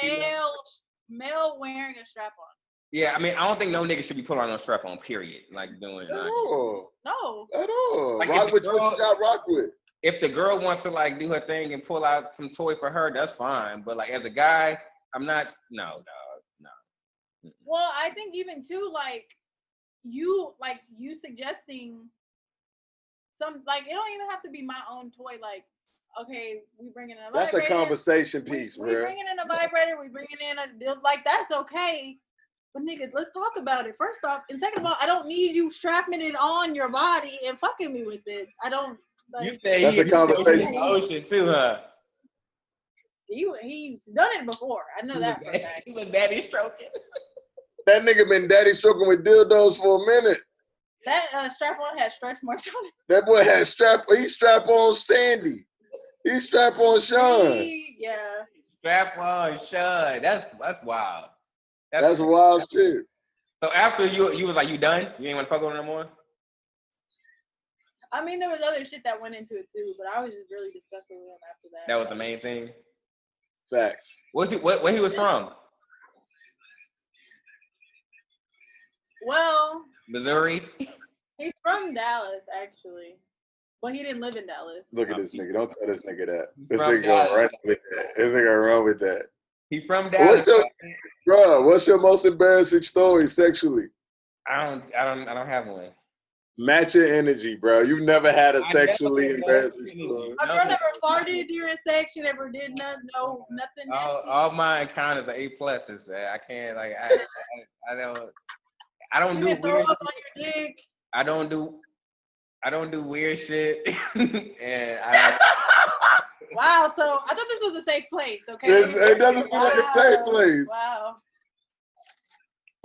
[SPEAKER 4] male wearing a strap-on.
[SPEAKER 3] Yeah, I mean, I don't think no nigga should be putting on no strap-on. Period. Like doing.
[SPEAKER 2] No.
[SPEAKER 3] At all. Like,
[SPEAKER 2] rock with what you got rock with.
[SPEAKER 3] If the girl wants to like do her thing and pull out some toy for her, that's fine. But like as a guy, I'm not. No, dog. No.
[SPEAKER 4] Well, I think even too, like you suggesting some, like it don't even have to be my own toy. Like, okay, we bringing in a vibrator.
[SPEAKER 2] That's a conversation piece,
[SPEAKER 4] we bringing in a vibrator. We bringing in a like that's okay. But nigga, let's talk about it. First off, and second of all, I don't need you strapping it on your body and fucking me with it. I don't. Like,
[SPEAKER 3] You say
[SPEAKER 2] that's a conversation.
[SPEAKER 3] Ocean too, huh?
[SPEAKER 4] He's done it before. I know that for a fact.
[SPEAKER 3] He was daddy stroking.
[SPEAKER 2] That nigga been daddy stroking with dildos for a minute.
[SPEAKER 4] That strap-on had stretch marks on it.
[SPEAKER 2] That boy had he strap on Sandy. He strap on Sean.
[SPEAKER 4] Yeah.
[SPEAKER 3] Strap on Sean. That's wild.
[SPEAKER 2] That's wild shit.
[SPEAKER 3] So after you was like, you done? You ain't want to fuck with her no more?
[SPEAKER 4] I mean, there was other shit that went into it too, but I was just really disgusted with him after that.
[SPEAKER 3] That was the main thing.
[SPEAKER 2] Facts.
[SPEAKER 3] Where he was from?
[SPEAKER 4] Well,
[SPEAKER 3] Missouri.
[SPEAKER 4] he's from Dallas, actually. But he didn't live in Dallas.
[SPEAKER 2] Look at this nigga. Don't tell this nigga that. This
[SPEAKER 3] From
[SPEAKER 2] nigga gonna
[SPEAKER 3] Dallas.
[SPEAKER 2] run with that. This nigga gonna run with that.
[SPEAKER 3] He from Dallas.
[SPEAKER 2] What's your most embarrassing story sexually?
[SPEAKER 3] I don't have one.
[SPEAKER 2] Match your energy, bro. You've never had a
[SPEAKER 3] I
[SPEAKER 2] sexually
[SPEAKER 3] never
[SPEAKER 2] embarrassing
[SPEAKER 3] had
[SPEAKER 2] story.
[SPEAKER 4] A girl never farted during sex. She never did nothing. No, nothing.
[SPEAKER 3] All my encounters are A pluses, man. I can't I don't
[SPEAKER 4] You
[SPEAKER 3] do
[SPEAKER 4] didn't throw
[SPEAKER 3] weird.
[SPEAKER 4] up on your dick.
[SPEAKER 3] I don't do weird shit, and I.
[SPEAKER 4] Wow. So I thought this was a safe place. Okay.
[SPEAKER 2] It doesn't seem like a safe place.
[SPEAKER 4] Wow.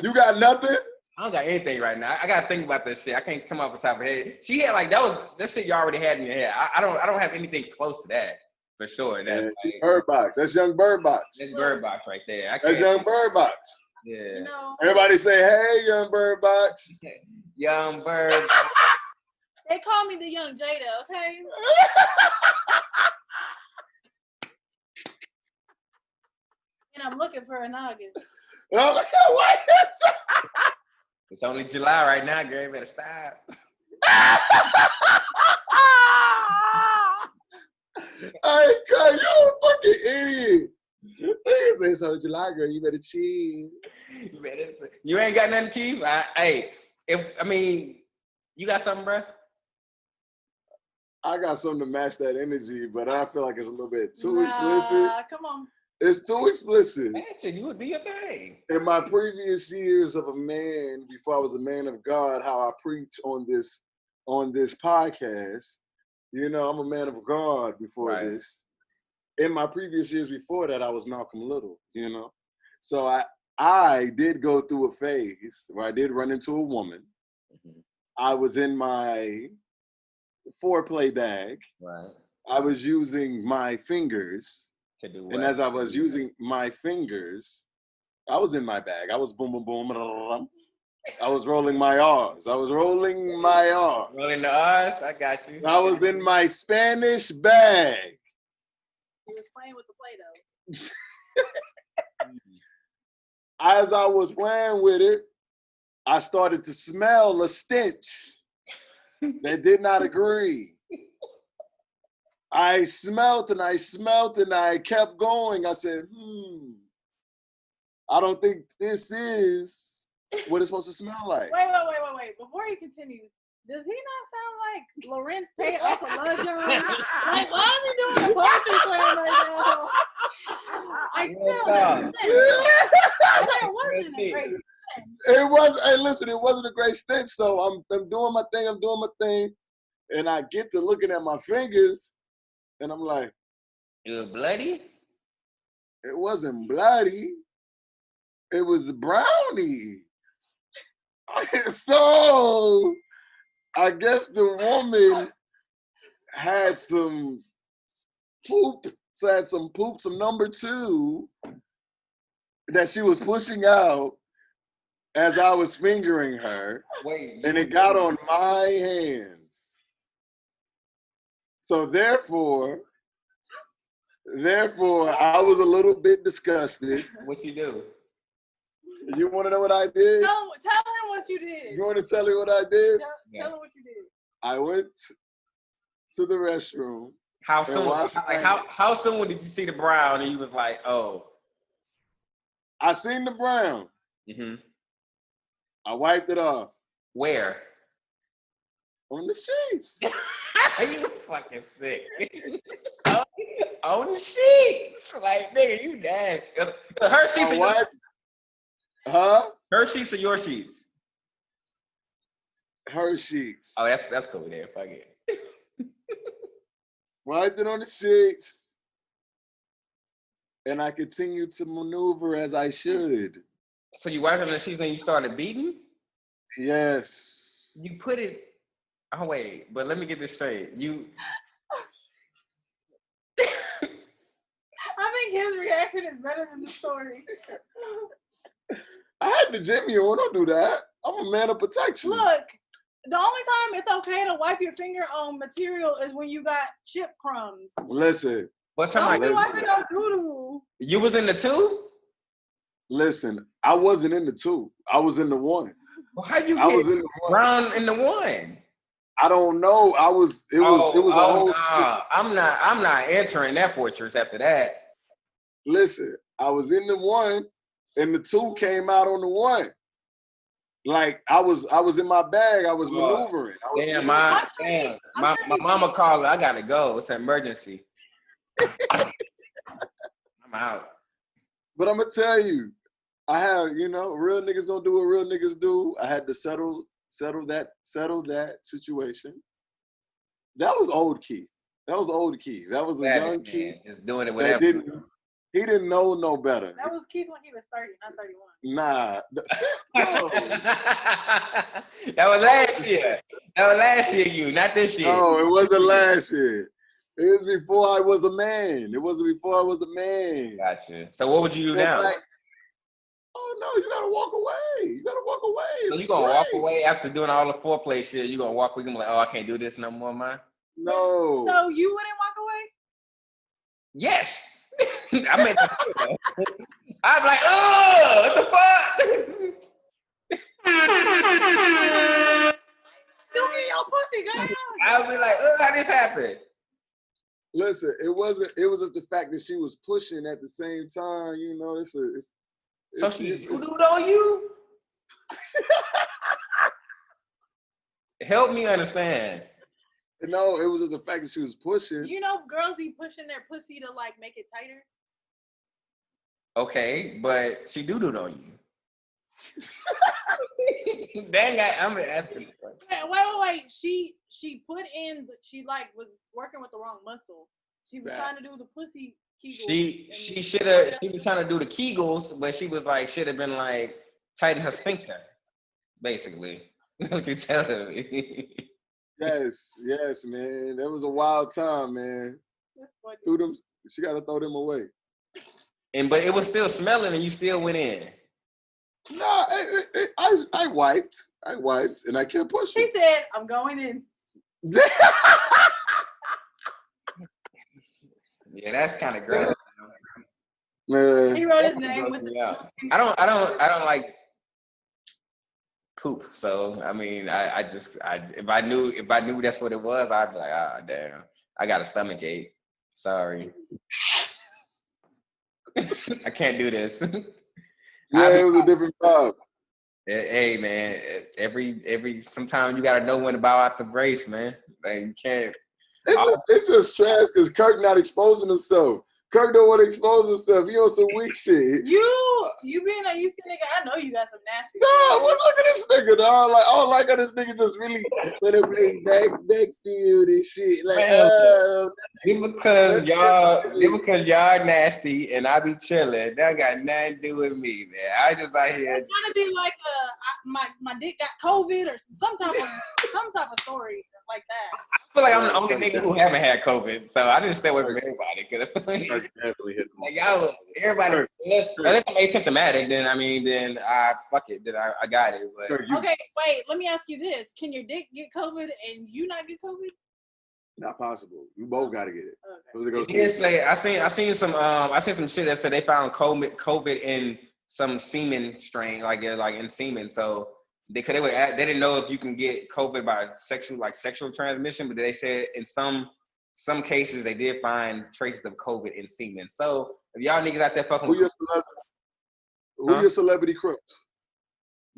[SPEAKER 2] You got nothing?
[SPEAKER 3] I don't got anything right now. I gotta think about this shit. I can't come off the top of my head. She had like that shit you already had in your head. I don't have anything close to that for sure. That's
[SPEAKER 2] Bird Box. That's Young Bird Box.
[SPEAKER 3] That's Bird Box right there.
[SPEAKER 2] That's Young Bird Box.
[SPEAKER 3] Yeah.
[SPEAKER 4] You know,
[SPEAKER 2] Everybody say, "Hey, Young Bird Box."
[SPEAKER 3] Young Bird.
[SPEAKER 4] they call me the Young Jada. Okay. And I'm looking for an August.
[SPEAKER 2] Oh my God, what?
[SPEAKER 3] It's only July right now, girl. You better stop.
[SPEAKER 2] Hey, God, you a fucking idiot. Nigga say, "So July, girl, you better cheat."
[SPEAKER 3] You ain't got nothing to keep. You got something, bro?
[SPEAKER 2] I got something to match that energy, but I feel like it's a little bit too explicit.
[SPEAKER 4] Come on.
[SPEAKER 2] It's too explicit.
[SPEAKER 3] You would do your thing.
[SPEAKER 2] In my previous years of a man, before I was a man of God, how I preach on this podcast, you know, I'm a man of God before this. In my previous years before that, I was Malcolm Little, you know. So I did go through a phase where I did run into a woman. Mm-hmm. I was in my foreplay bag. Right. I was using my fingers. And as I was using my fingers, I was in my bag. I was boom, boom, boom. I was rolling my R's. Rolling
[SPEAKER 3] the R's? I got you.
[SPEAKER 2] I was in my Spanish bag.
[SPEAKER 4] He was playing with the Play-Doh.
[SPEAKER 2] As I was playing with it, I started to smell a stench that did not agree. I smelt and I kept going. I said, I don't think this is what it's supposed to smell like.
[SPEAKER 4] Wait. Before he continues, does he not sound like Lorenz Tate off of Love Jones? Like, why is he doing a poetry slam right now? I smell that. There wasn't a great stench.
[SPEAKER 2] It wasn't a great stench. So I'm doing my thing, and I get to looking at my fingers. And I'm like,
[SPEAKER 3] it was bloody?
[SPEAKER 2] It wasn't bloody. It was brownie. So I guess the woman had some poop, some number 2 that she was pushing out as I was fingering her. And it got on my hands. So therefore, I was a little bit disgusted.
[SPEAKER 3] What you do?
[SPEAKER 2] You want to know what I did?
[SPEAKER 4] Tell him what you did.
[SPEAKER 2] You want to tell me what I did?
[SPEAKER 4] Tell him what you did.
[SPEAKER 2] I went to the restroom.
[SPEAKER 3] How soon? How soon did you see the brown and you was like, oh?
[SPEAKER 2] I seen the brown. Mm-hmm. I wiped it off.
[SPEAKER 3] Where?
[SPEAKER 2] On the sheets.
[SPEAKER 3] You fucking sick. On the sheets. Like, nigga, you nasty. Her sheets Her sheets or your sheets?
[SPEAKER 2] Her sheets.
[SPEAKER 3] Oh, that's cool there. Fuck it.
[SPEAKER 2] Wiped it on the sheets. And I continued to maneuver as I should.
[SPEAKER 3] So you wiped it on the sheets and you started beating?
[SPEAKER 2] Yes.
[SPEAKER 3] You put it. Oh wait, but let me get this straight.
[SPEAKER 4] I think his reaction is better than the story.
[SPEAKER 2] I had the Jimmy on. Don't do that. I'm a man of protection.
[SPEAKER 4] Look, the only time it's okay to wipe your finger on material is when you got chip crumbs.
[SPEAKER 2] Listen.
[SPEAKER 3] What time?
[SPEAKER 4] Don't be wiping on doo-doo.
[SPEAKER 3] You was in the 2?
[SPEAKER 2] Listen, I wasn't in the 2. I was in the 1.
[SPEAKER 3] Well, how you
[SPEAKER 2] I was
[SPEAKER 3] get
[SPEAKER 2] in the one.
[SPEAKER 3] round in the one?
[SPEAKER 2] I don't know. It was a whole.
[SPEAKER 3] Nah. I'm not entering that fortress after that.
[SPEAKER 2] Listen, I was in the one, and the two came out on the one. Like I was in my bag. I was maneuvering.
[SPEAKER 3] My mama called. I gotta go. It's an emergency. I'm out.
[SPEAKER 2] But I'm gonna tell you, I have, real niggas gonna do what real niggas do. I had to settle that situation. That was old Keith. That was a young Keith.
[SPEAKER 3] Just doing it whatever.
[SPEAKER 2] He didn't know no better.
[SPEAKER 4] That was Keith when he was 30, not 31.
[SPEAKER 2] Nah. No.
[SPEAKER 3] That was last year. That was last year, not this year.
[SPEAKER 2] No, it wasn't last year. It was before I was a man. It wasn't before I was a man.
[SPEAKER 3] Gotcha. So what would you do now?
[SPEAKER 2] Like, oh no, you gotta walk away. You gotta walk away.
[SPEAKER 3] So you gonna walk away after doing all the foreplay shit? You gonna walk away? You gonna be like, oh, I can't do this no more, man.
[SPEAKER 2] No.
[SPEAKER 4] So you wouldn't walk away?
[SPEAKER 3] Yes. I mean, I'm like, oh, what the fuck?
[SPEAKER 4] You get your pussy, girl.
[SPEAKER 3] I'll be like, oh, how this happened?
[SPEAKER 2] Listen, it was just the fact that she was pushing at the same time.
[SPEAKER 3] So she hoodooed on you? Help me understand.
[SPEAKER 2] No, it was just the fact that she was pushing.
[SPEAKER 4] You know, girls be pushing their pussy to like make it tighter.
[SPEAKER 3] Okay, but she doo-dooed on you. Dang, I'm asking.
[SPEAKER 4] Wait. She put in, but she like was working with the wrong muscle. She was trying to do the pussy Kegels.
[SPEAKER 3] She was trying to do the Kegels, but she was like, should have been like tight as her sphincter, basically. What you telling me?
[SPEAKER 2] Yes, man. That was a wild time, man. Threw them. She got to throw them away.
[SPEAKER 3] But it was still smelling, and you still went in.
[SPEAKER 2] No, I wiped, and I kept pushing.
[SPEAKER 4] She said, "I'm going in."
[SPEAKER 3] Yeah, that's kind of gross.
[SPEAKER 2] Man.
[SPEAKER 4] He wrote his name with.
[SPEAKER 3] I don't like poop. So I mean, if I knew that's what it was, I'd be like, ah, damn, I got a stomach ache. Sorry, I can't do this.
[SPEAKER 2] Yeah, it was a different vibe.
[SPEAKER 3] Hey man, sometimes you gotta know when to bow out the brace, man. Like you can't.
[SPEAKER 2] It's just trash because Kirk not exposing himself. Kirk don't want to expose himself. He on some weak shit.
[SPEAKER 4] You being a UC nigga, I know you got some nasty.
[SPEAKER 2] No, well, look at this nigga, dog. Like, I don't like how this nigga just really let him play backfield and shit. Like,
[SPEAKER 3] because y'all nasty and I be chilling. That got nothing to do with me, man. I just out here.
[SPEAKER 4] It's trying to be like my dick got COVID or some type of story like that.
[SPEAKER 3] I feel like I'm the only nigga who haven't had COVID, so I didn't stay away from everybody because I feel like y'all, everybody. Unless I'm asymptomatic, then I fuck it, then I got it. But
[SPEAKER 4] okay, wait. Let me ask you this: can your dick get COVID and you not get COVID?
[SPEAKER 2] Not possible. You both got to get it.
[SPEAKER 3] Okay. I seen some shit that said they found COVID in some semen strain, like in semen. So they didn't know if you can get COVID by sexual transmission, but they said in some cases they did find traces of COVID in semen. So if y'all niggas out there fucking,
[SPEAKER 2] who your celebrity crooks?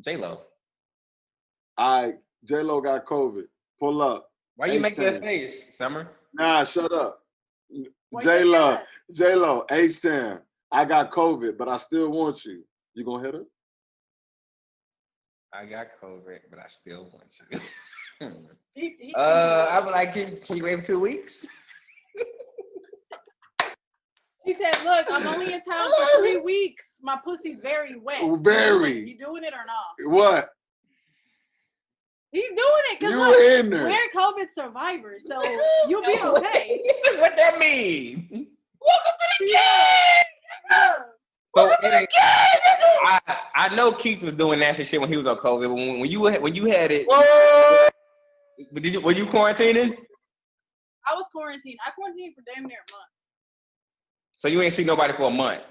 [SPEAKER 3] J-Lo.
[SPEAKER 2] J-Lo got COVID. Pull up.
[SPEAKER 3] Why you make that face, Summer?
[SPEAKER 2] Nah, shut up. J-Lo, H-Town. I got COVID, but I still want you. You gonna hit her?
[SPEAKER 3] I got COVID, but I still want you. I'm like, can you wait for 2 weeks?
[SPEAKER 4] He said, look, I'm only in town for 3 weeks. My pussy's very wet.
[SPEAKER 2] Very.
[SPEAKER 4] You doing it or not?
[SPEAKER 2] What?
[SPEAKER 4] He's doing it because we're COVID survivors, so you'll be okay.
[SPEAKER 3] What that mean?
[SPEAKER 4] Welcome to the game!
[SPEAKER 3] So, I know Keith was doing nasty shit when he was on COVID, but when you had it, were you quarantining?
[SPEAKER 4] I was quarantined. I quarantined for damn near a month.
[SPEAKER 3] So you ain't see nobody for a month?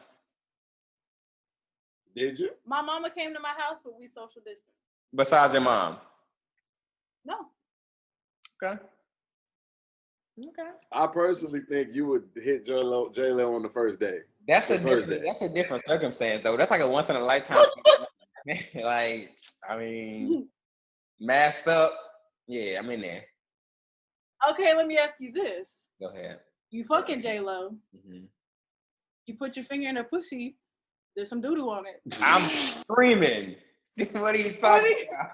[SPEAKER 2] Did you?
[SPEAKER 4] My mama came to my house, but we social distanced.
[SPEAKER 3] Besides your mom.
[SPEAKER 4] No.
[SPEAKER 3] Okay. Okay.
[SPEAKER 2] I personally think you would hit J-Lo on the first day.
[SPEAKER 3] That's
[SPEAKER 2] The
[SPEAKER 3] a
[SPEAKER 2] first
[SPEAKER 3] different,
[SPEAKER 2] day.
[SPEAKER 3] that's a different circumstance though. That's like a once in a lifetime. Like, I mean, masked up. Yeah, I'm in there.
[SPEAKER 4] Okay, let me ask you this.
[SPEAKER 3] Go ahead.
[SPEAKER 4] You fucking J-Lo.
[SPEAKER 3] Mm-hmm.
[SPEAKER 4] You put your finger in her pussy. There's some doo-doo on it.
[SPEAKER 3] I'm screaming. What are you talking about?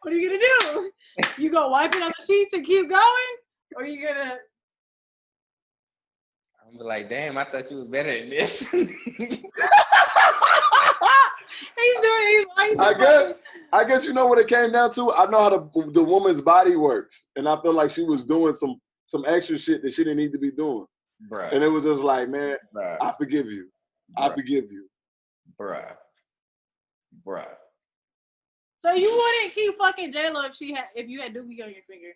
[SPEAKER 4] What are you gonna do? You gonna wipe it on the sheets and keep going? Or you gonna...
[SPEAKER 3] I'm like, damn, I thought you was better than this.
[SPEAKER 4] He's doing.
[SPEAKER 2] I guess you know what it came down to. I know how the woman's body works, and I feel like she was doing some extra shit that she didn't need to be doing.
[SPEAKER 3] Bruh.
[SPEAKER 2] And it was just like, man,
[SPEAKER 3] Bruh.
[SPEAKER 2] I forgive you.
[SPEAKER 3] Bruh.
[SPEAKER 2] I forgive you.
[SPEAKER 3] Bruh.
[SPEAKER 4] So you wouldn't keep fucking J-Lo if you had dookie on your finger?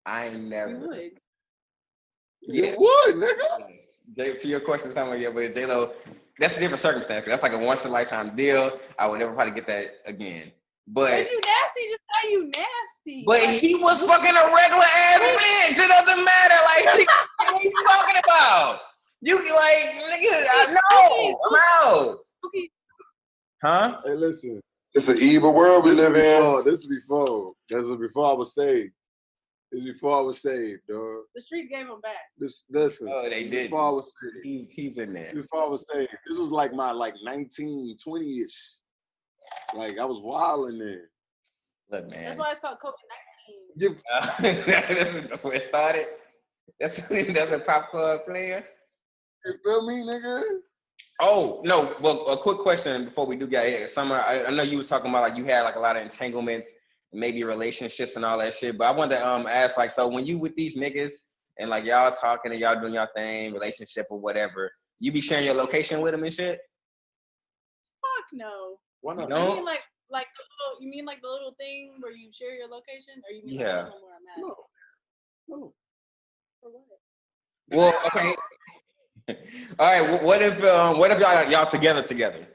[SPEAKER 3] I ain't never.
[SPEAKER 4] You would.
[SPEAKER 3] Yeah.
[SPEAKER 2] You would, nigga.
[SPEAKER 3] To your question, something yeah, but J-Lo, that's a different circumstance. That's like a once in a lifetime deal. I would never probably get that again. But
[SPEAKER 4] if you nasty, just say you nasty.
[SPEAKER 3] But
[SPEAKER 4] like,
[SPEAKER 3] he was fucking a regular ass bitch. It doesn't matter. Like, what are you talking about? You like, nigga, I know. I'm out.
[SPEAKER 4] Okay.
[SPEAKER 3] Huh?
[SPEAKER 2] Hey, listen. It's an evil world we live in. This is before I was saved. This is before I was saved, dog.
[SPEAKER 4] The streets gave him back.
[SPEAKER 2] Listen.
[SPEAKER 3] Oh, they did.
[SPEAKER 2] Before I was saved.
[SPEAKER 3] He's in there.
[SPEAKER 2] Before I was saved. This was like my 19, 20-ish. Like I was wilding there.
[SPEAKER 3] Look, man.
[SPEAKER 4] That's why it's called COVID-19.
[SPEAKER 3] That's where it started. That's a popcorn player.
[SPEAKER 2] You feel me, nigga?
[SPEAKER 3] Oh no! Well, a quick question before we do get here. Summer, I know you was talking about like you had like a lot of entanglements, maybe relationships and all that shit. But I wanted to ask like, so when you with these niggas and like y'all talking and y'all doing your thing, relationship or whatever, you be sharing your location with them and shit?
[SPEAKER 4] Fuck no.
[SPEAKER 2] Why not?
[SPEAKER 3] You
[SPEAKER 4] mean you mean like the little thing where you share your location, or you mean
[SPEAKER 3] yeah.
[SPEAKER 4] like where I'm at?
[SPEAKER 2] No.
[SPEAKER 4] For what?
[SPEAKER 3] Well, okay. All right. What if y'all together?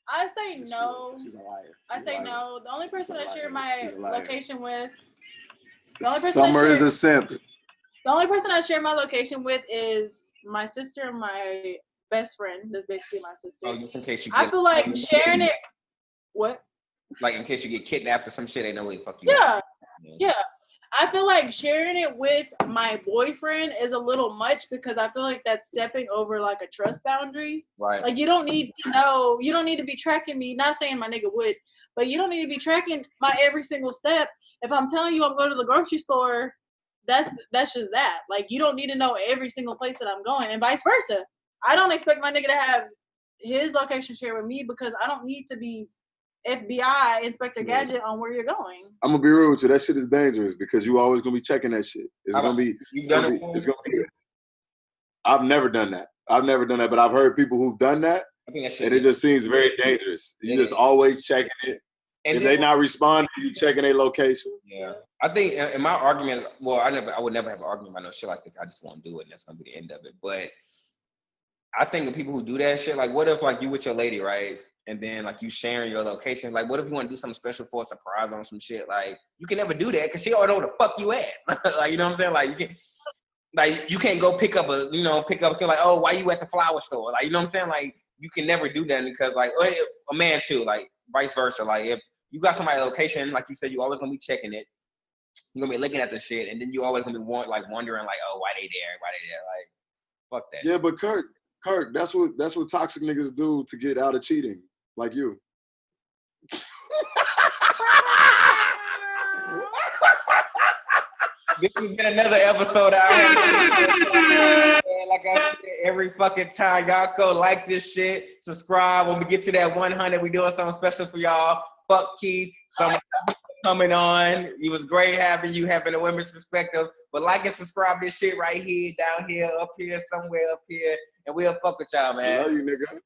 [SPEAKER 4] I say no.
[SPEAKER 2] She's a liar.
[SPEAKER 4] I say no. The only person I share my location with.
[SPEAKER 2] Summer is a simp.
[SPEAKER 4] The only person I share my location with is my sister and my best friend. That's basically my sister.
[SPEAKER 3] Oh, just in case you.
[SPEAKER 4] I feel like sharing it. What?
[SPEAKER 3] Like in case you get kidnapped or some shit, ain't no way the fuck you.
[SPEAKER 4] Yeah. I feel like sharing it with my boyfriend is a little much because I feel like that's stepping over like a trust boundary.
[SPEAKER 3] Right.
[SPEAKER 4] Like you don't need to know, you don't need to be tracking me. Not saying my nigga would, but you don't need to be tracking my every single step. If I'm telling you I'm going to the grocery store, that's just that. Like you don't need to know every single place that I'm going, and vice versa. I don't expect my nigga to have his location shared with me because I don't need to be FBI Inspector Gadget on where you're going. I'm
[SPEAKER 2] gonna be real with you. That shit is dangerous because you always gonna be checking that shit. It's gonna be. I've never done that. But I've heard people who've done that, and it just seems very dangerous. You just always checking it. And if they not responding, you checking their location.
[SPEAKER 3] Yeah, I think in my argument, well, I would never have an argument about no shit like that. I just won't do it, and that's gonna be the end of it. But I think of people who do that shit, like, what if like you with your lady, right? And then like you sharing your location, like what if you want to do something special for a surprise on some shit? Like you can never do that because she already know where the fuck you at. Like you know what I'm saying? Like you can't go pick up like, oh, why you at the flower store? Like you know what I'm saying? Like you can never do that because like a man too, like vice versa. Like if you got somebody's location, like you said, you always gonna be checking it. You're gonna be looking at the shit, and then you always gonna be wondering like, oh, why they there? Like fuck that.
[SPEAKER 2] Yeah, but Kirk, that's what toxic niggas do to get out of cheating. Like you.
[SPEAKER 3] This has been another episode out here. Like I said, every fucking time, y'all go like this shit, subscribe. When we get to that 100, we doing something special for y'all. Fuck Keith, someone coming on. It was great having you, having a women's perspective. But like and subscribe this shit right here, down here, up here, somewhere up here, and we'll fuck with y'all, man.
[SPEAKER 2] I love you, nigga.